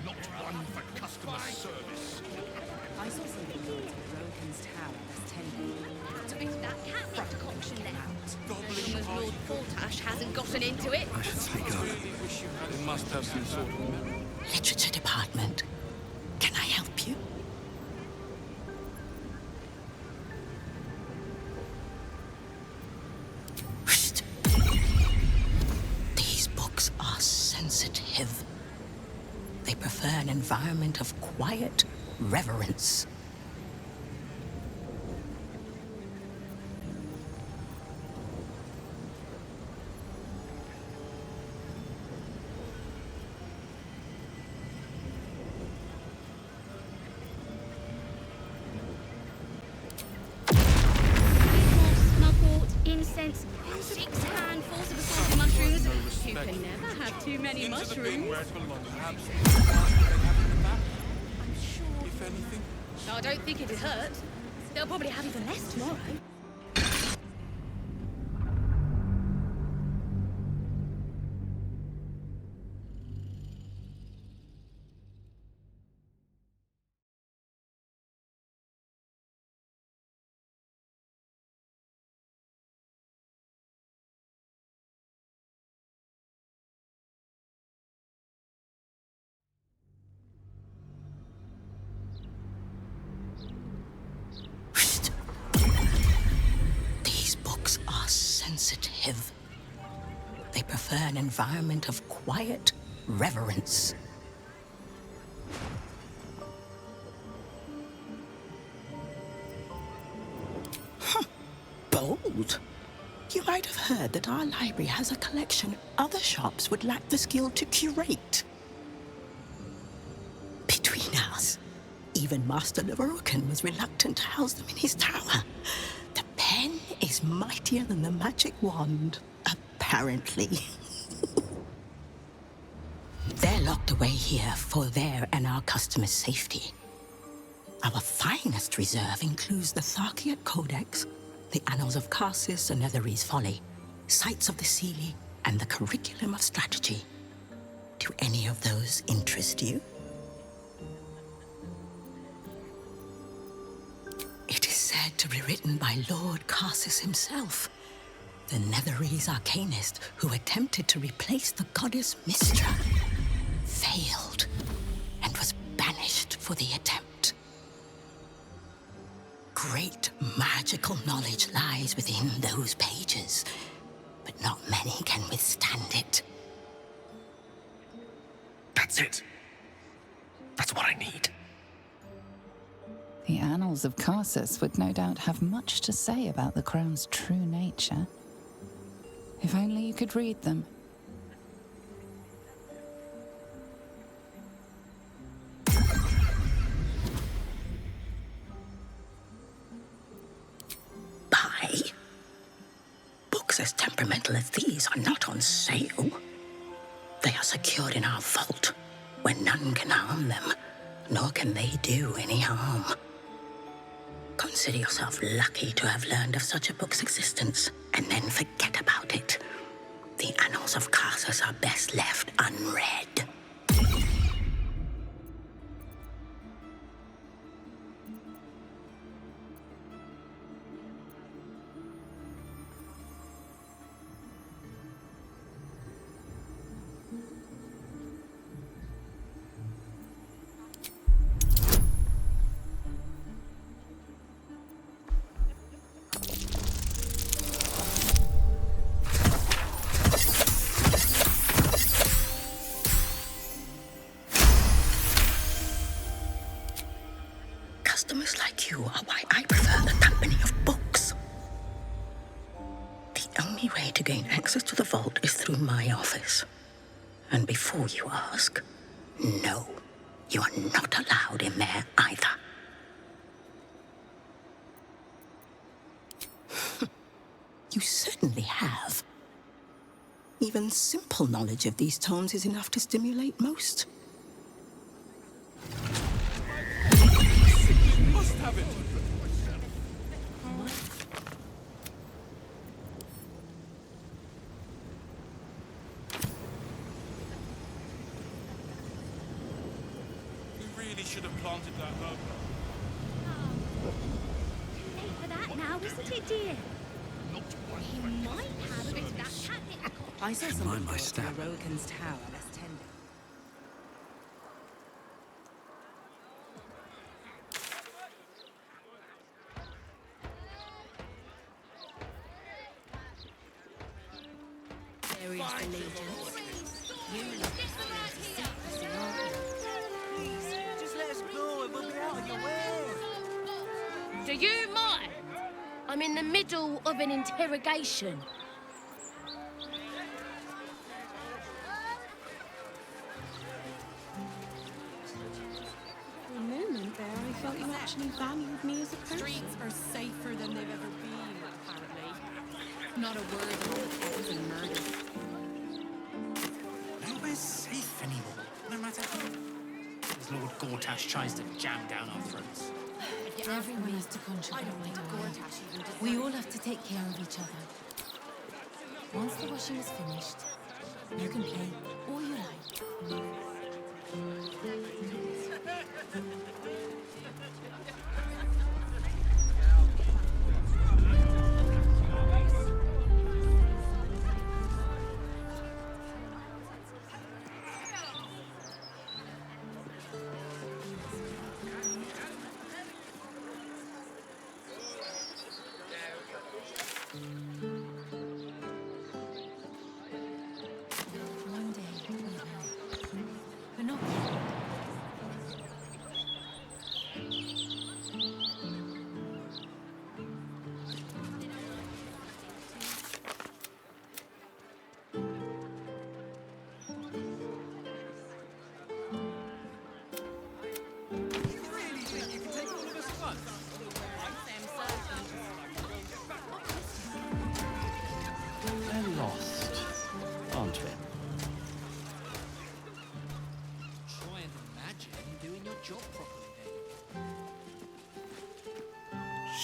Not one for customer service. I saw something going to the Rokan's tower that's tending. To be that cat decoction there. As long as Lord Portash hasn't gotten into it. I should speak up. It must have some sort of memory. Literature department. Can I help you? Shh. These books are sensitive. They prefer an environment of quiet reverence. Mugwort, incense, 6 handfuls of assorted mushrooms. You can never have too many mushrooms. I'm sure. If anything. No, I don't think it'd hurt. They'll probably have even less tomorrow. sensitive. They prefer an environment of quiet reverence. Bold. You might have heard that our library has a collection other shops would lack the skill to curate. Between us, even Master Leverokin was reluctant to house them in his tower. The pen is mightier than the magic wand, apparently. They're locked away here for their and our customers' safety. Our finest reserve includes the Tharkiat Codex, the Annals of Karsus and Netherese Folly, Sights of the Seelie, and the Curriculum of Strategy. Do any of those interest you? It is said to be written by Lord Karsus himself, the Netherese arcanist who attempted to replace the goddess Mystra, failed, and was banished for the attempt. Great magical knowledge lies within those pages, but not many can withstand it. That's it. That's what I need. The Annals of Karsus would no doubt have much to say about the crown's true nature. If only you could read them. Buy? Books as temperamental as these are not on sale. They are secured in our vault, where none can harm them, nor can they do any harm. Consider yourself lucky to have learned of such a book's existence, and then forget about it. The Annals of Karsus are best left unread. Customers like you are why I prefer the company of books. The only way to gain access to the vault is through my office. And before you ask, no, you are not allowed in there either. You certainly have. Even simple knowledge of these tomes is enough to stimulate most. You must have it. We really should have planted that herb. Late for that now, isn't it, dear? He might have a bit of that catnip. I saw Mind someone my go to step. Rokan's tower last tender. There is the legend. You look to secrecy, aren't you? Just let us go and we'll be out of your way. Do you mind? I'm in the middle of an interrogation. For a moment there, I felt you actually valued me as a person. Streets are safer than they've ever been, apparently. Not a word of all the thefts and murders. Nowhere's safe anymore, no matter as Lord Gortash tries to jam down our throats. Everyone has to contribute, my darling. We all have to take care of each other. Once the washing is finished, you can play all you like.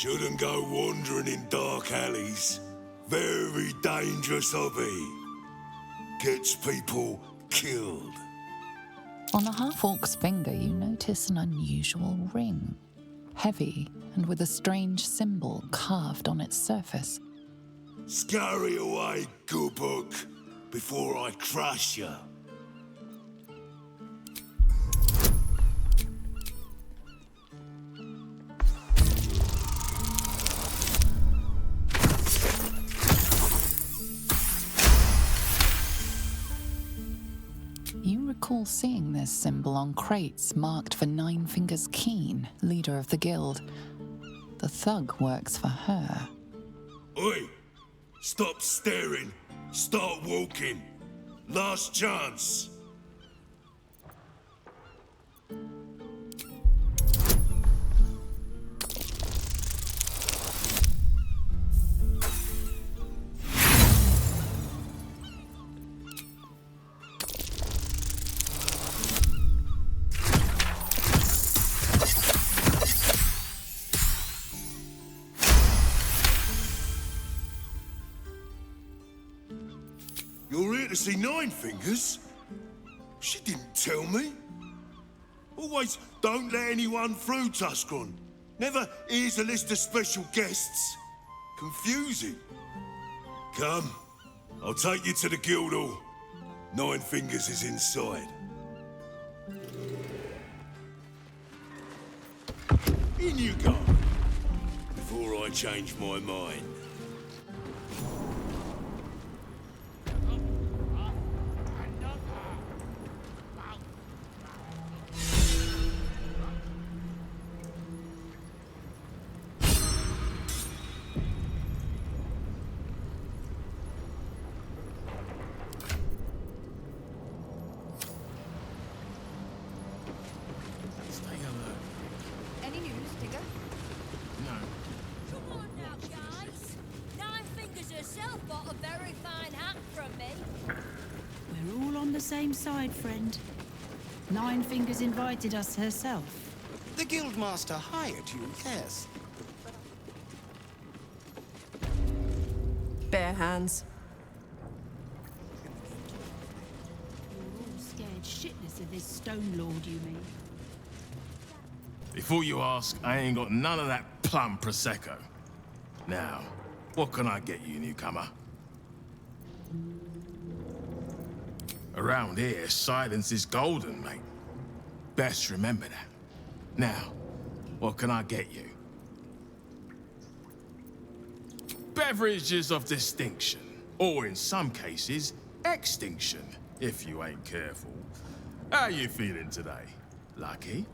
Shouldn't go wandering in dark alleys. Very dangerous hobby. Gets people killed. On the half-orc's finger, you notice an unusual ring. Heavy and with a strange symbol carved on its surface. Scurry away, good book, before I crush you. You recall seeing this symbol on crates marked for Nine Fingers Keen, leader of the guild. The thug works for her. Oi! Stop staring. Start walking. Last chance. You're here to see Nine Fingers? She didn't tell me. Always don't let anyone through, Tuscron. Never here's a list of special guests. Confusing. Come, I'll take you to the guild hall. Nine Fingers is inside. In you go, before I change my mind. Any news, Digger? No. Come on now, guys. Nine Fingers herself got a very fine hat from me. We're all on the same side, friend. Nine Fingers invited us herself. The Guildmaster hired you, yes. Bare hands. You're all scared shitless of this Stone Lord, you mean? Before you ask, I ain't got none of that plum Prosecco. Now, what can I get you, newcomer? Around here, silence is golden, mate. Best remember that. Now, what can I get you? Beverages of distinction, or in some cases, extinction, if you ain't careful. How you feeling today? Lucky?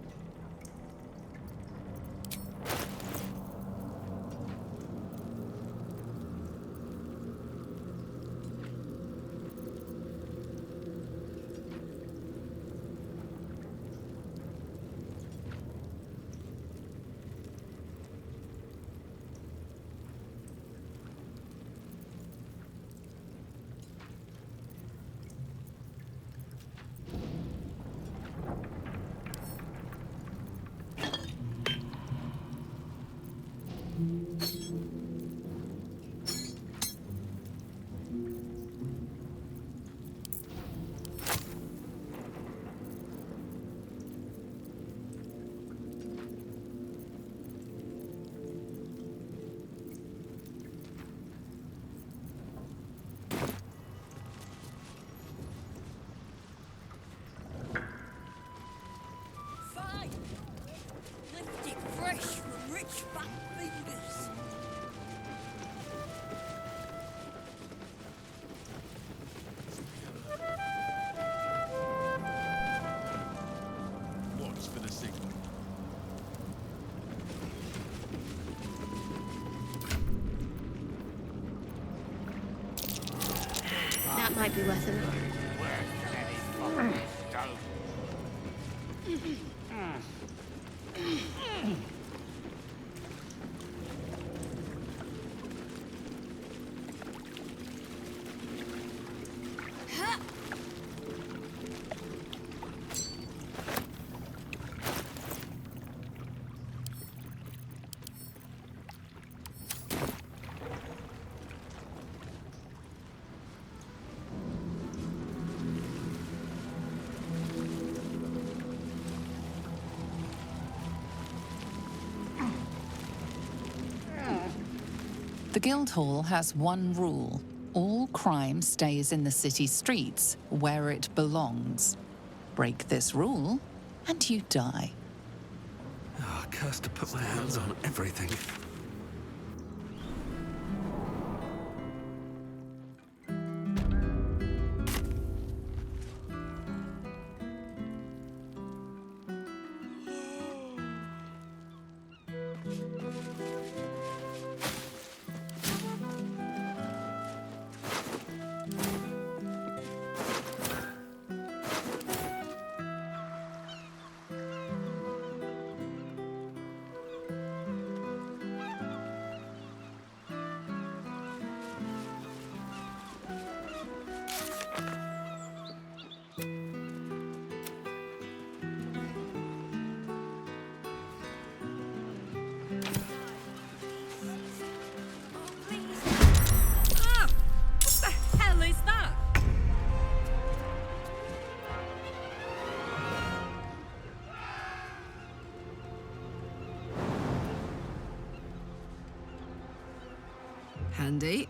Fine. Lifted fresh from rich fat fingers. Watch for the signal. That might be worth a look. The Guildhall has one rule. All crime stays in the city streets, where it belongs. Break this rule, and you die. Oh, cursed to put my hands on everything. Handy.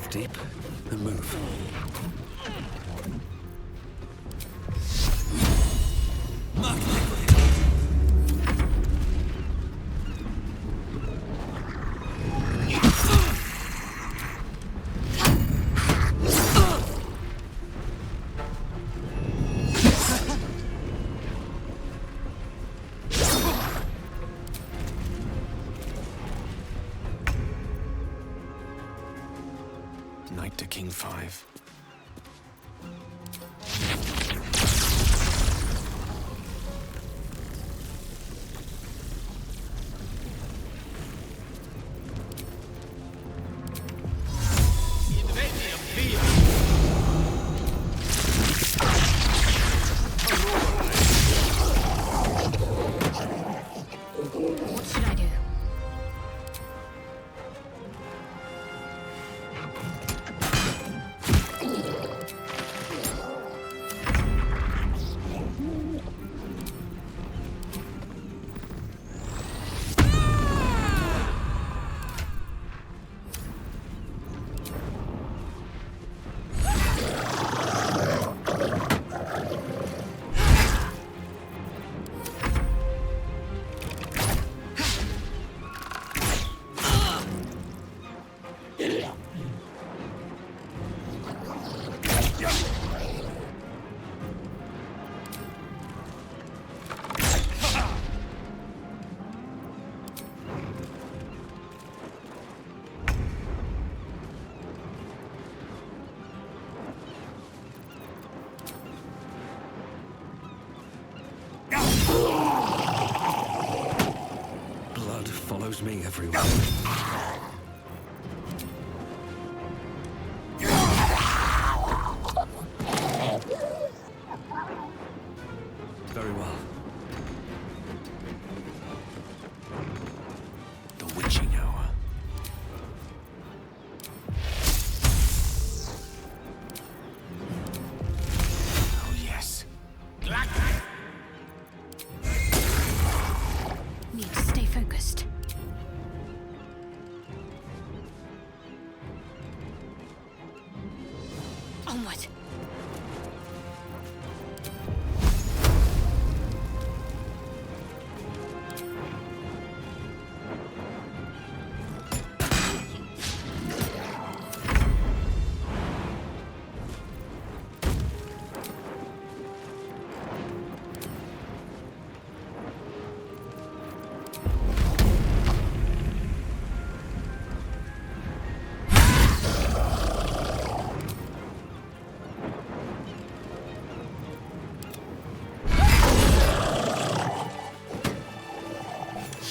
Deep and move. Knight to King 5. What should I do? Blood follows me everywhere. Very well. The witching hour. Oh, yes. Need to stay focused.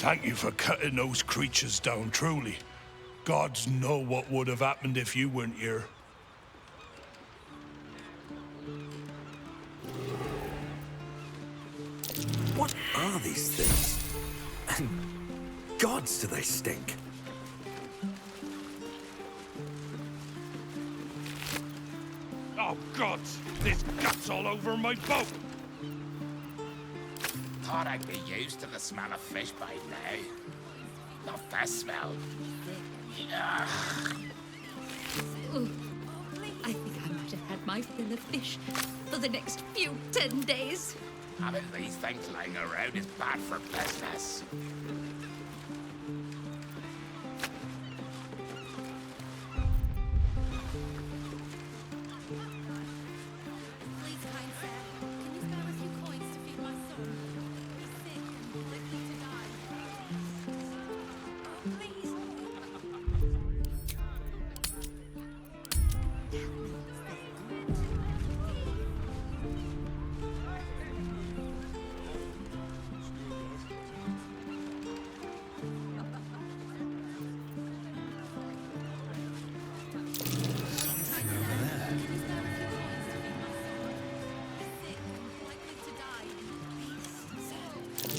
Thank you for cutting those creatures down, truly. Gods know what would have happened if you weren't here. What are these things? And gods, do they stink? Oh, gods! There's guts all over my boat! Thought I'd be used to the smell of fish by now. Not that smell. Ugh. Ooh, I think I might have had my fill of fish for the next few 10 days. Having these things lying around is bad for business.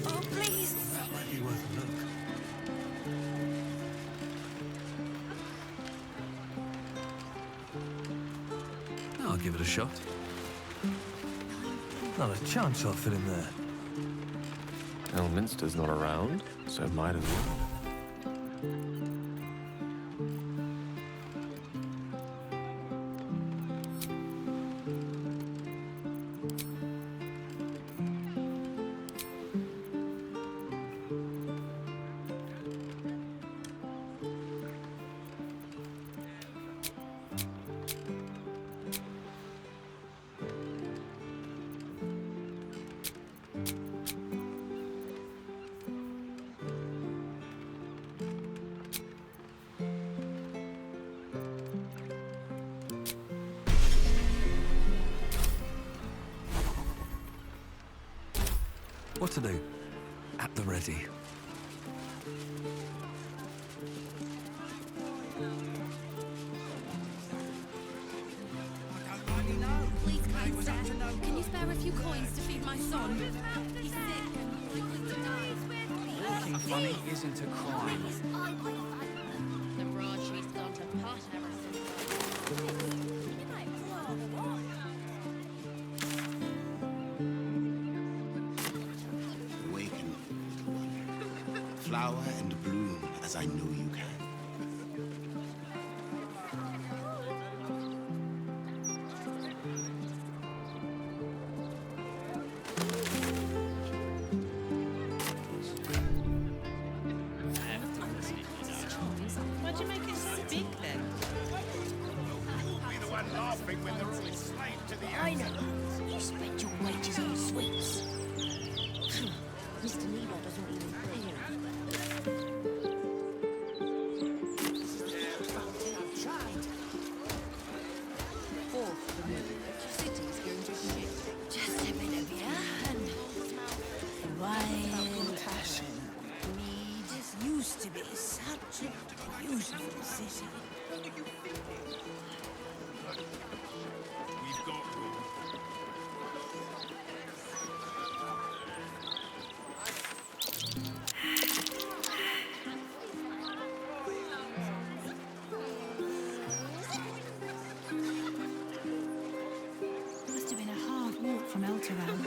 Oh, please. That might be worth a look. I'll give it a shot. Not a chance I'll fit in there. Elminster's not around, so might as well. What to do? At the ready. Please, kind sir, can you spare a few coins to feed my son? He's sick and likely to die. Walking funny isn't a crime. The broadsheet's gone to pot ever since. Awaken, little one. Flower and bloom as I know you can. Why'd you make it so big then? You'll be the one laughing when they're all enslaved to the I know. You spent your wages on sweets. Mr. Nebo doesn't even pay you. I've tried. Fourth, the city's going to shit. Just a bit of ya and wild passion. This used to be such a beautiful city. We've got Must have been a hard walk from Elturel.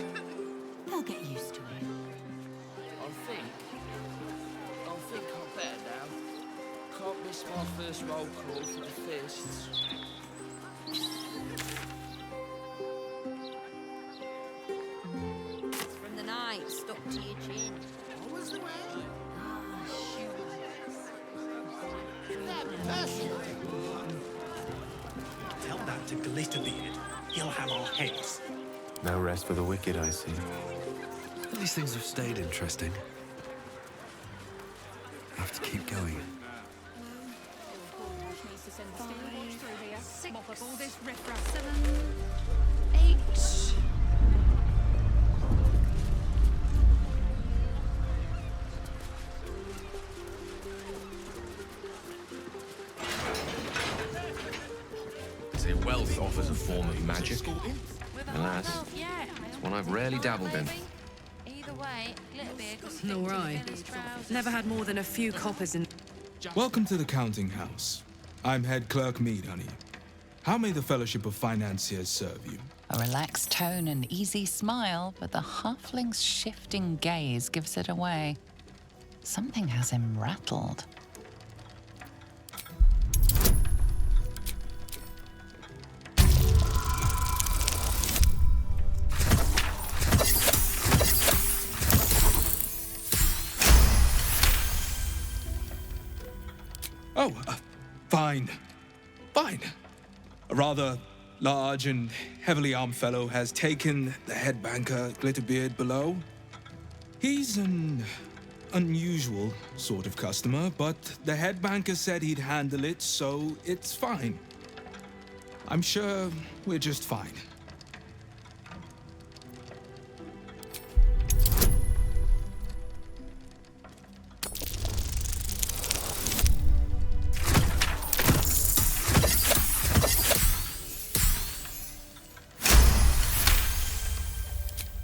They'll get used to it. I think I'm better now. Can't miss my first roll call for the fists. From the night, stuck to your chin. What was the way? Ah, shoot. Tell that to Glitterbeard. He'll have our heads. No rest for the wicked, I see. These things have stayed interesting. I have to keep going. 5, 6, Mop up all this riffraff. 7, 8. form of magic. Alas, it's one I've rarely dabbled in. Either way, Glitterbeard was Nor I. Never had more than a few coppers in. Welcome to the counting house. I'm head clerk Mead, honey. How may the Fellowship of Financiers serve you? A relaxed tone and easy smile, but the halfling's shifting gaze gives it away. Something has him rattled. Oh, fine. Fine. A rather large and heavily armed fellow has taken the head banker, Glitterbeard, below. He's an unusual sort of customer, but the head banker said he'd handle it, so it's fine. I'm sure we're just fine.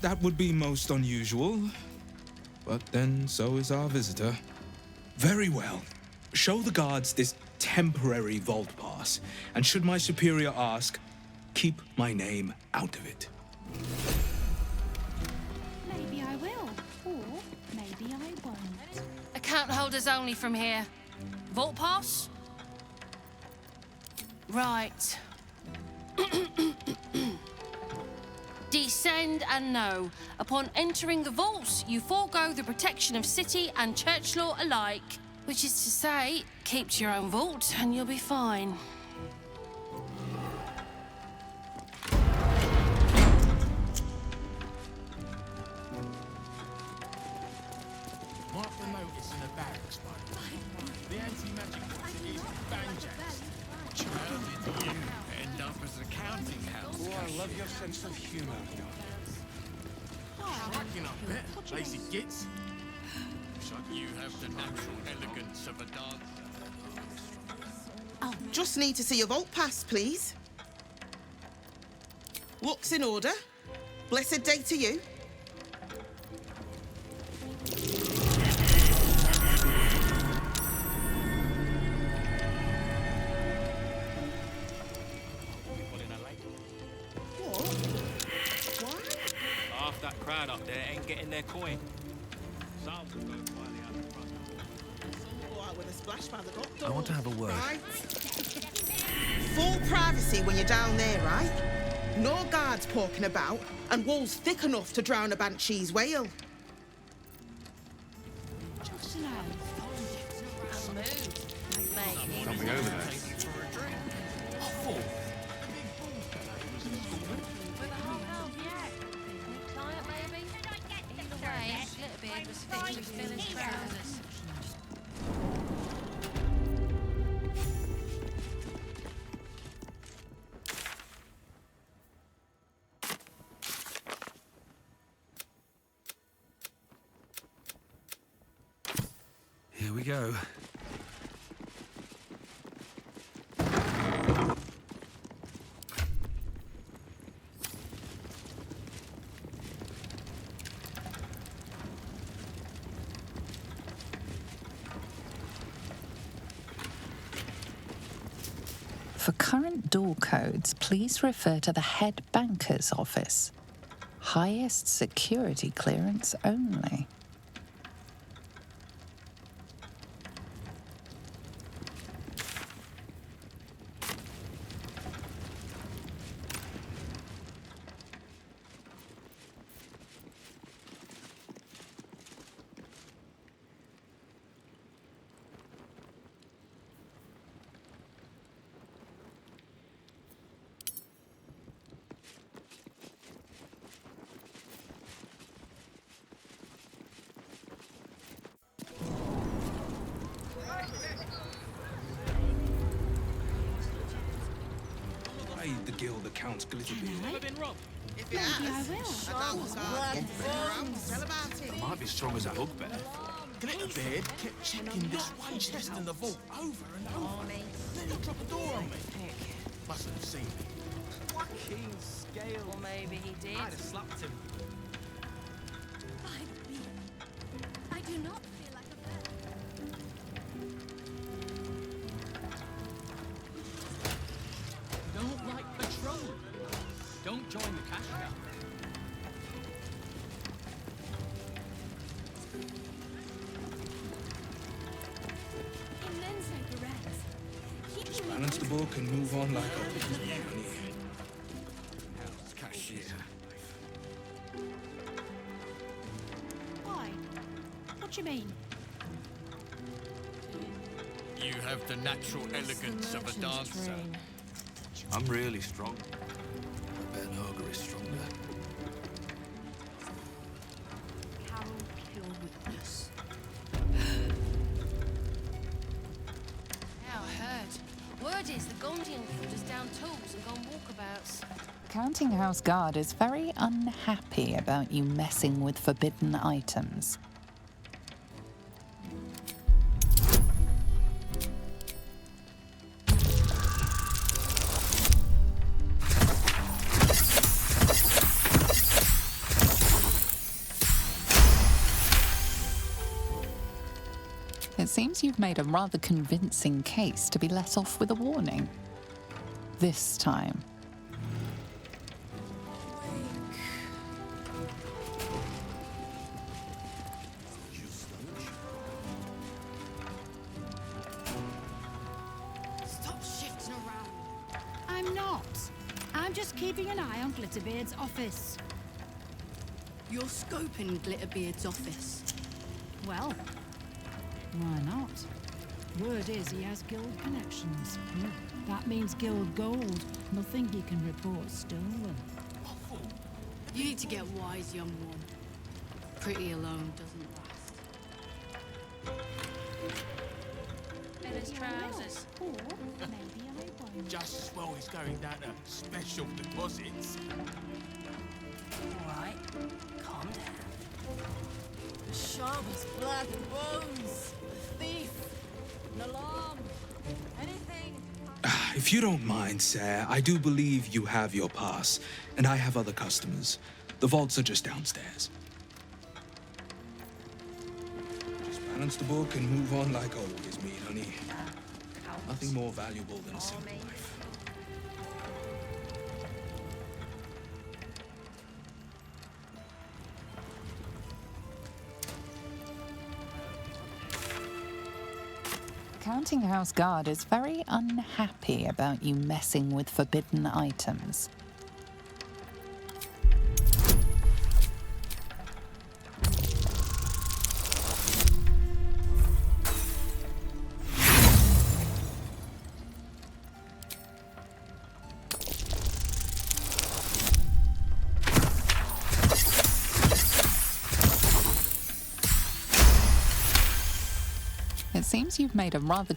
That would be most unusual, but then so is our visitor. Very well. Show the guards this temporary vault pass, and should my superior ask, keep my name out of it. Maybe I will, or maybe I won't. Account holders only from here. Vault pass? Right. Descend and know. Upon entering the vaults, you forego the protection of city and church law alike. Which is to say, keep to your own vault and you'll be fine. Mark the notice in the barracks, buddy. The anti-magic is banjacks. You end up as a counting house. Oh, I love your sense of humor. Striking up bit, lazy gits. You have the natural elegance of a dog. Oh, just need to see your vault pass, please. Looks in order. Blessed day to you. Half that crowd up there ain't getting their coin. Some will go quietly out the front. Some will go out with a splash by the dock door. I want to have a word. Right. Full privacy when you're down there, right? No guards poking about, and walls thick enough to drown a banshee's wail. Something over there. Glitterbeard was fit to fill his trousers. Here we go. For current door codes, please refer to the head banker's office. Highest security clearance only. The guild accounts Glitterbeard. Never been robbed. If you ask, I might be strong as a bugbear. Glitterbeard kept checking this one chest in the vault over and over. Then he'll drop a door on me. Mustn't have seen me. Fucking scale. Or maybe he did. I'd have slapped him. I do not feel like a bird. Don't like patrol. Don't join the cash cow. Immense cigarettes. Just balance the book and move on like always, honey. Cashier. Why? What do you mean? You have the natural elegance of a dancer. I'm really strong. I bet an ogre is stronger. Carol kill witness. Yeah, I heard. Word is the Gondian put us down tools and gone walkabouts. Counting House Guard is very unhappy about you messing with forbidden items. It seems you've made a rather convincing case to be let off with a warning. This time. Stop shifting around. I'm not. I'm just keeping an eye on Glitterbeard's office. You're scoping Glitterbeard's office. Well, why not? Word is he has guild connections. That means guild gold. Nothing he can report stolen. You need to get wise, young one. Pretty alone doesn't last. In his trousers. Or maybe I won't. Just as well he's going down to special deposits. All right, calm down. The sharpest black bones. The thief. An alarm. Anything. If you don't mind, sir, I do believe you have your pass, and I have other customers. The vaults are just downstairs. Just balance the book and move on like always, me, honey. Nothing more valuable than a simple life. Counting House Guard is very unhappy about you messing with forbidden items. It seems you've made a rather...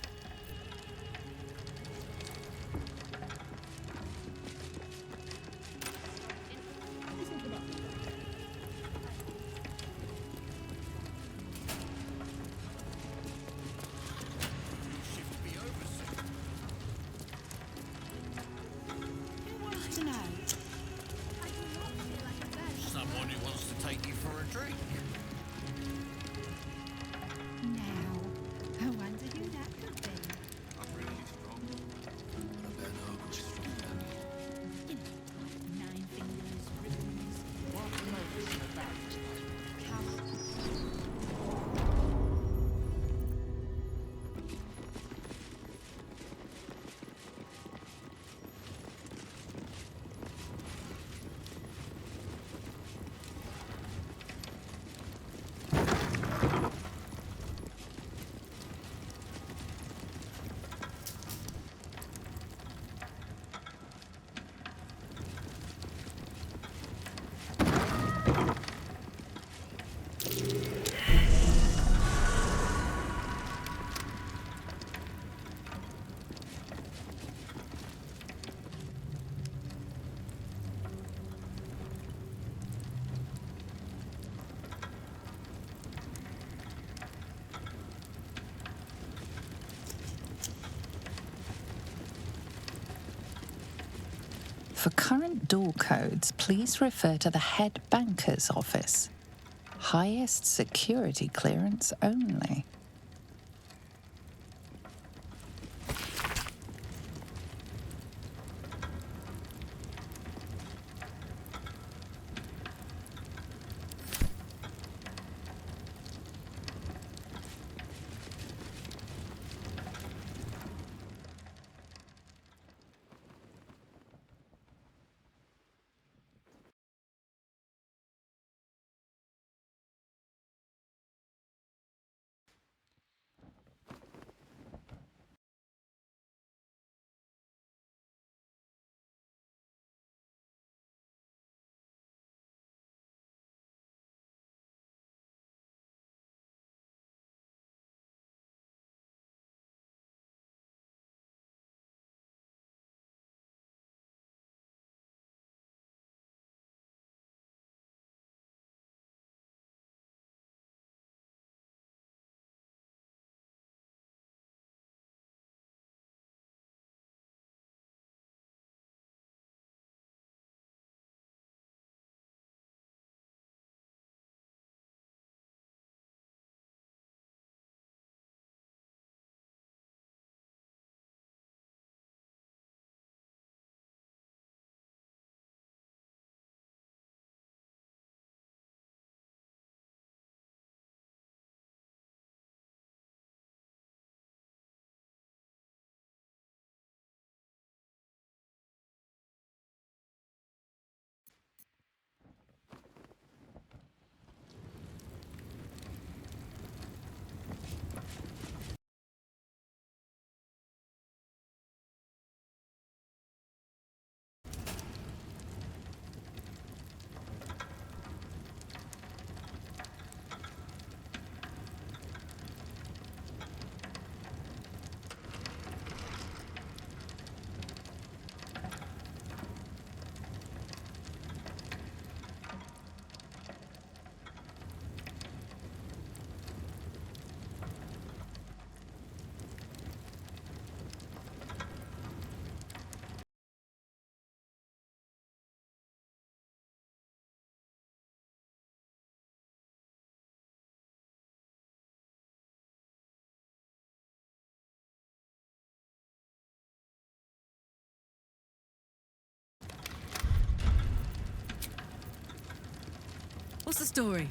Who wants to know? Someone who wants to take you for a drink. Now, I wonder who that could be. I'm really strong. I bet an ogre is stronger. You know, 9 fingers, ribbons. For current door codes, please refer to the head banker's office. Highest security clearance only. What's the story?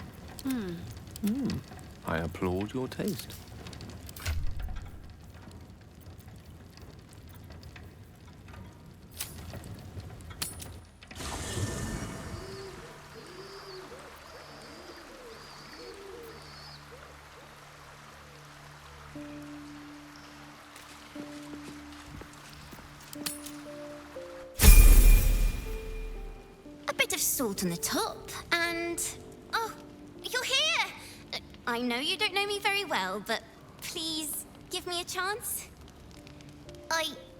I applaud your taste. A bit of salt on the top, and... Oh, you're here! I know you don't know me very well, but please give me a chance.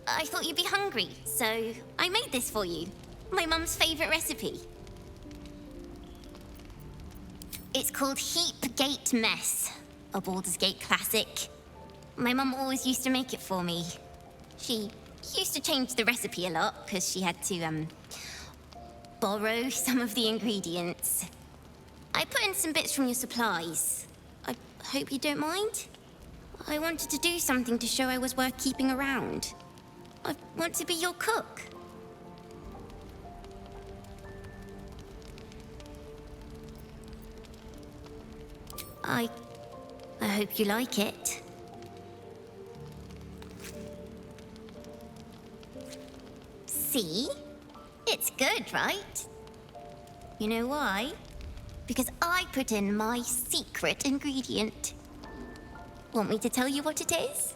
I thought you'd be hungry, so I made this for you. My mum's favourite recipe. It's called Heap Gate Mess, a Baldur's Gate classic. My mum always used to make it for me. She used to change the recipe a lot, because she had to, borrow some of the ingredients. I put in some bits from your supplies. I hope you don't mind. I wanted to do something to show I was worth keeping around. I want to be your cook. I hope you like it. See? It's good, right? You know why? Because I put in my secret ingredient. Want me to tell you what it is?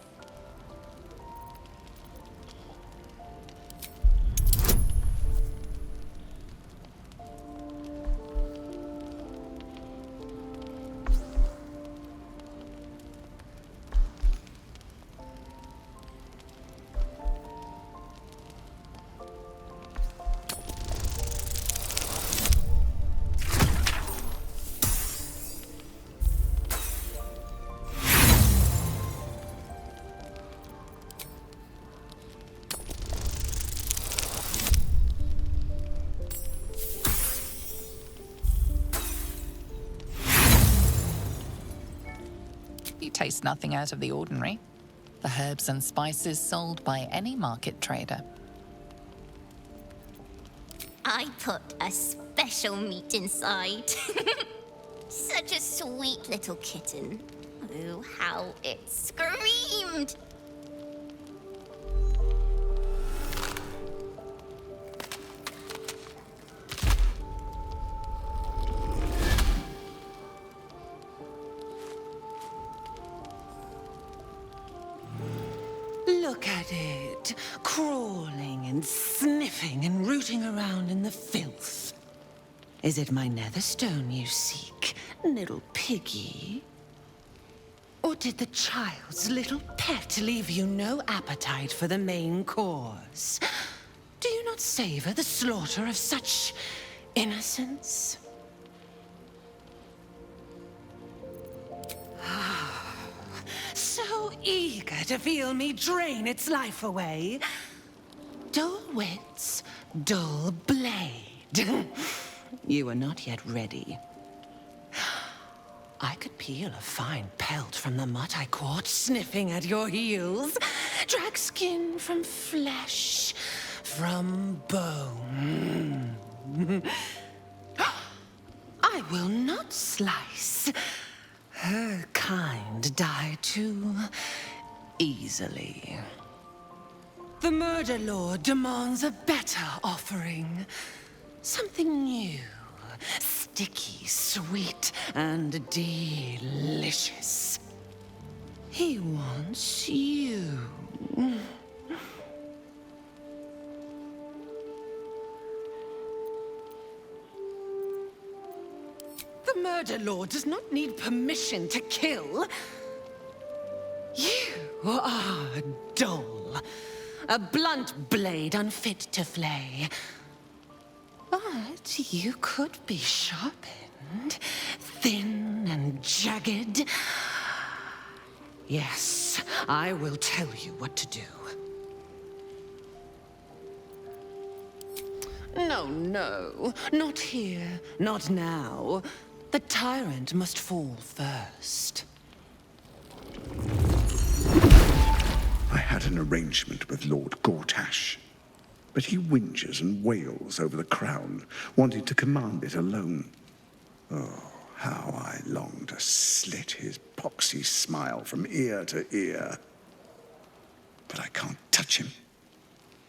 taste nothing out of the ordinary. The herbs and spices sold by any market trader. I put a special meat inside. Such a sweet little kitten. Oh, how it screamed! Look at it, crawling and sniffing and rooting around in the filth. Is it my netherstone you seek, little piggy? Or did the child's little pet leave you no appetite for the main course? Do you not savor the slaughter of such innocence? So eager to feel me drain its life away. Dull wits, dull blade. You are not yet ready. I could peel a fine pelt from the mutt I caught sniffing at your heels. Drag skin from flesh, from bone. I will not slice. Her kind die too easily. The murder lord demands a better offering. Something new, sticky, sweet, and delicious. He wants you. The murder lord does not need permission to kill. You are dull. A blunt blade unfit to flay. But you could be sharpened, thin and jagged. Yes, I will tell you what to do. No, no, not here, not now. The tyrant must fall first. I had an arrangement with Lord Gortash, but he whinges and wails over the crown, wanting to command it alone. Oh, how I long to slit his poxy smile from ear to ear. But I can't touch him.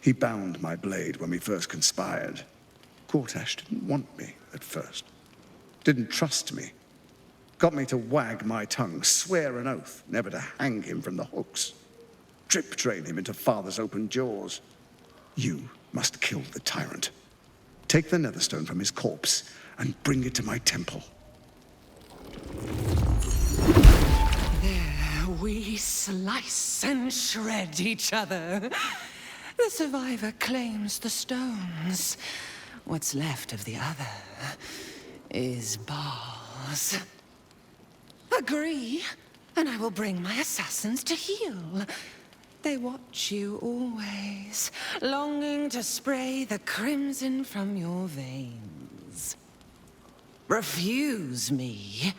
He bound my blade when we first conspired. Gortash didn't want me at first. Didn't trust me. Got me to wag my tongue, swear an oath never to hang him from the hooks. Drip train him into father's open jaws. You must kill the tyrant. Take the netherstone from his corpse and bring it to my temple. There we slice and shred each other. The survivor claims the stones. What's left of the other is bars. Agree, and I will bring my assassins to heal. They watch you always, longing to spray the crimson from your veins. Refuse me,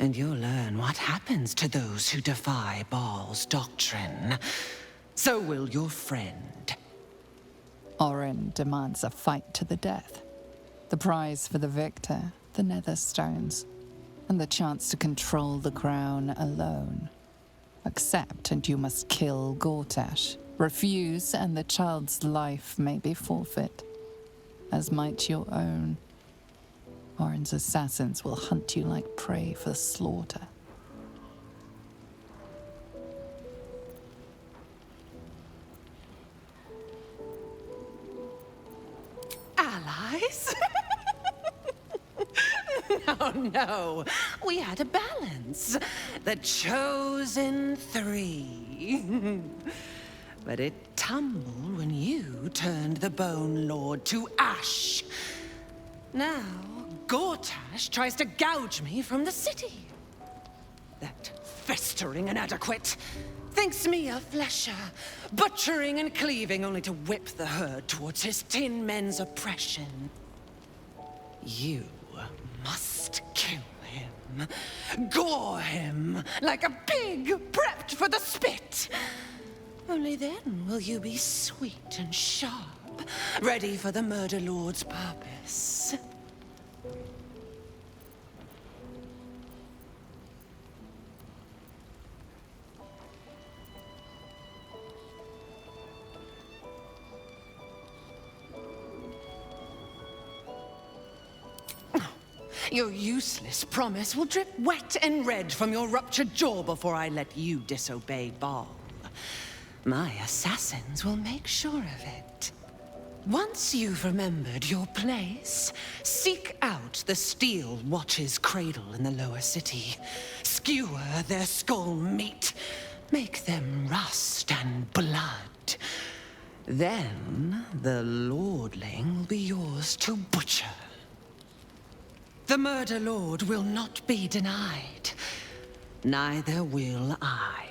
and you'll learn what happens to those who defy Baal's doctrine. So will your friend. Orin demands a fight to the death. The prize for the victor, the Netherstones, and the chance to control the crown alone. Accept and you must kill Gortash. Refuse and the child's life may be forfeit, as might your own. Orin's assassins will hunt you like prey for slaughter. Allies? No, no. We had a balance. The chosen three. But it tumbled when you turned the Bone Lord to ash. Now, Gortash tries to gouge me from the city. That festering inadequate thinks me a flesher, butchering and cleaving only to whip the herd towards his tin men's oppression. You must kill him. Gore him like a pig prepped for the spit. Only then will you be sweet and sharp, ready for the Murder Lord's purpose. Your useless promise will drip wet and red from your ruptured jaw before I let you disobey Baal. My assassins will make sure of it. Once you've remembered your place, seek out the Steel Watch's cradle in the lower city. Skewer their skull meat. Make them rust and blood. Then the Lordling will be yours to butcher. The Murder Lord will not be denied. Neither will I.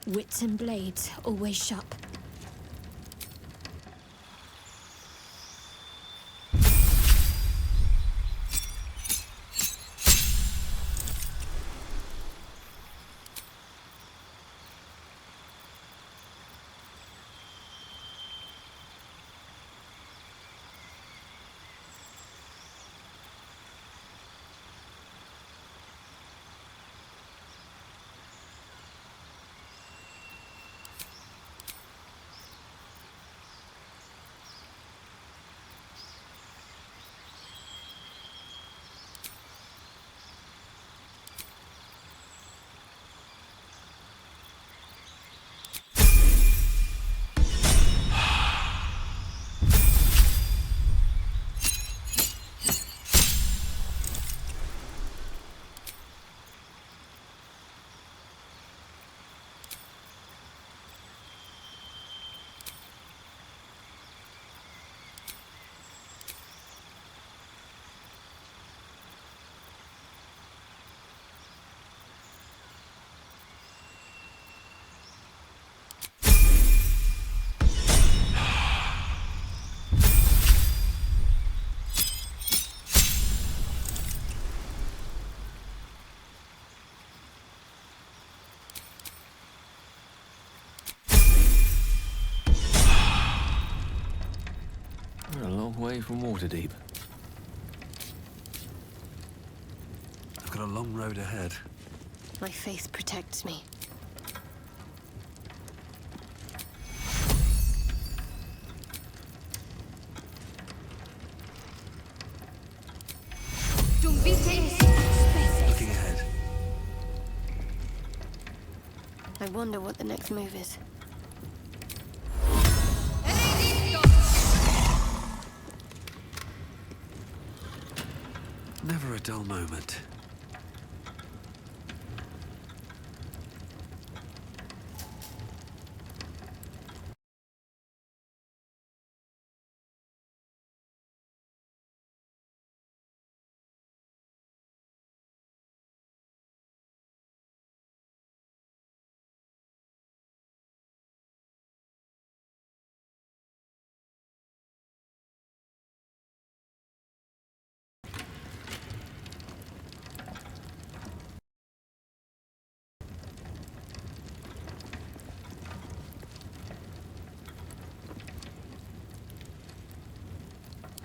Wits and blades, always sharp. We're a long way from Waterdeep. I've got a long road ahead. My faith protects me. Looking ahead. I wonder what the next move is. Never a dull moment.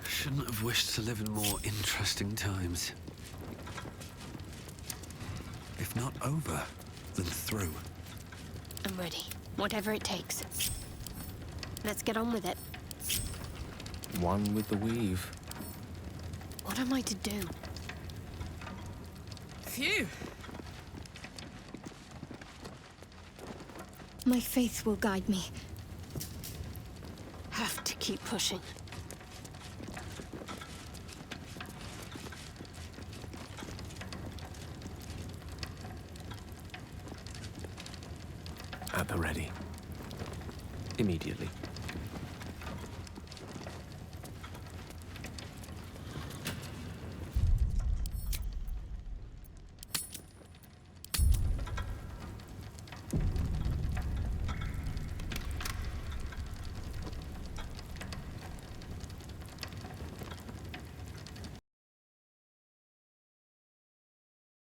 Shouldn't have wished to live in more interesting times. If not over, then through. I'm ready. Whatever it takes. Let's get on with it. One with the weave. What am I to do? Phew! My faith will guide me. Have to keep pushing. At the ready. Immediately.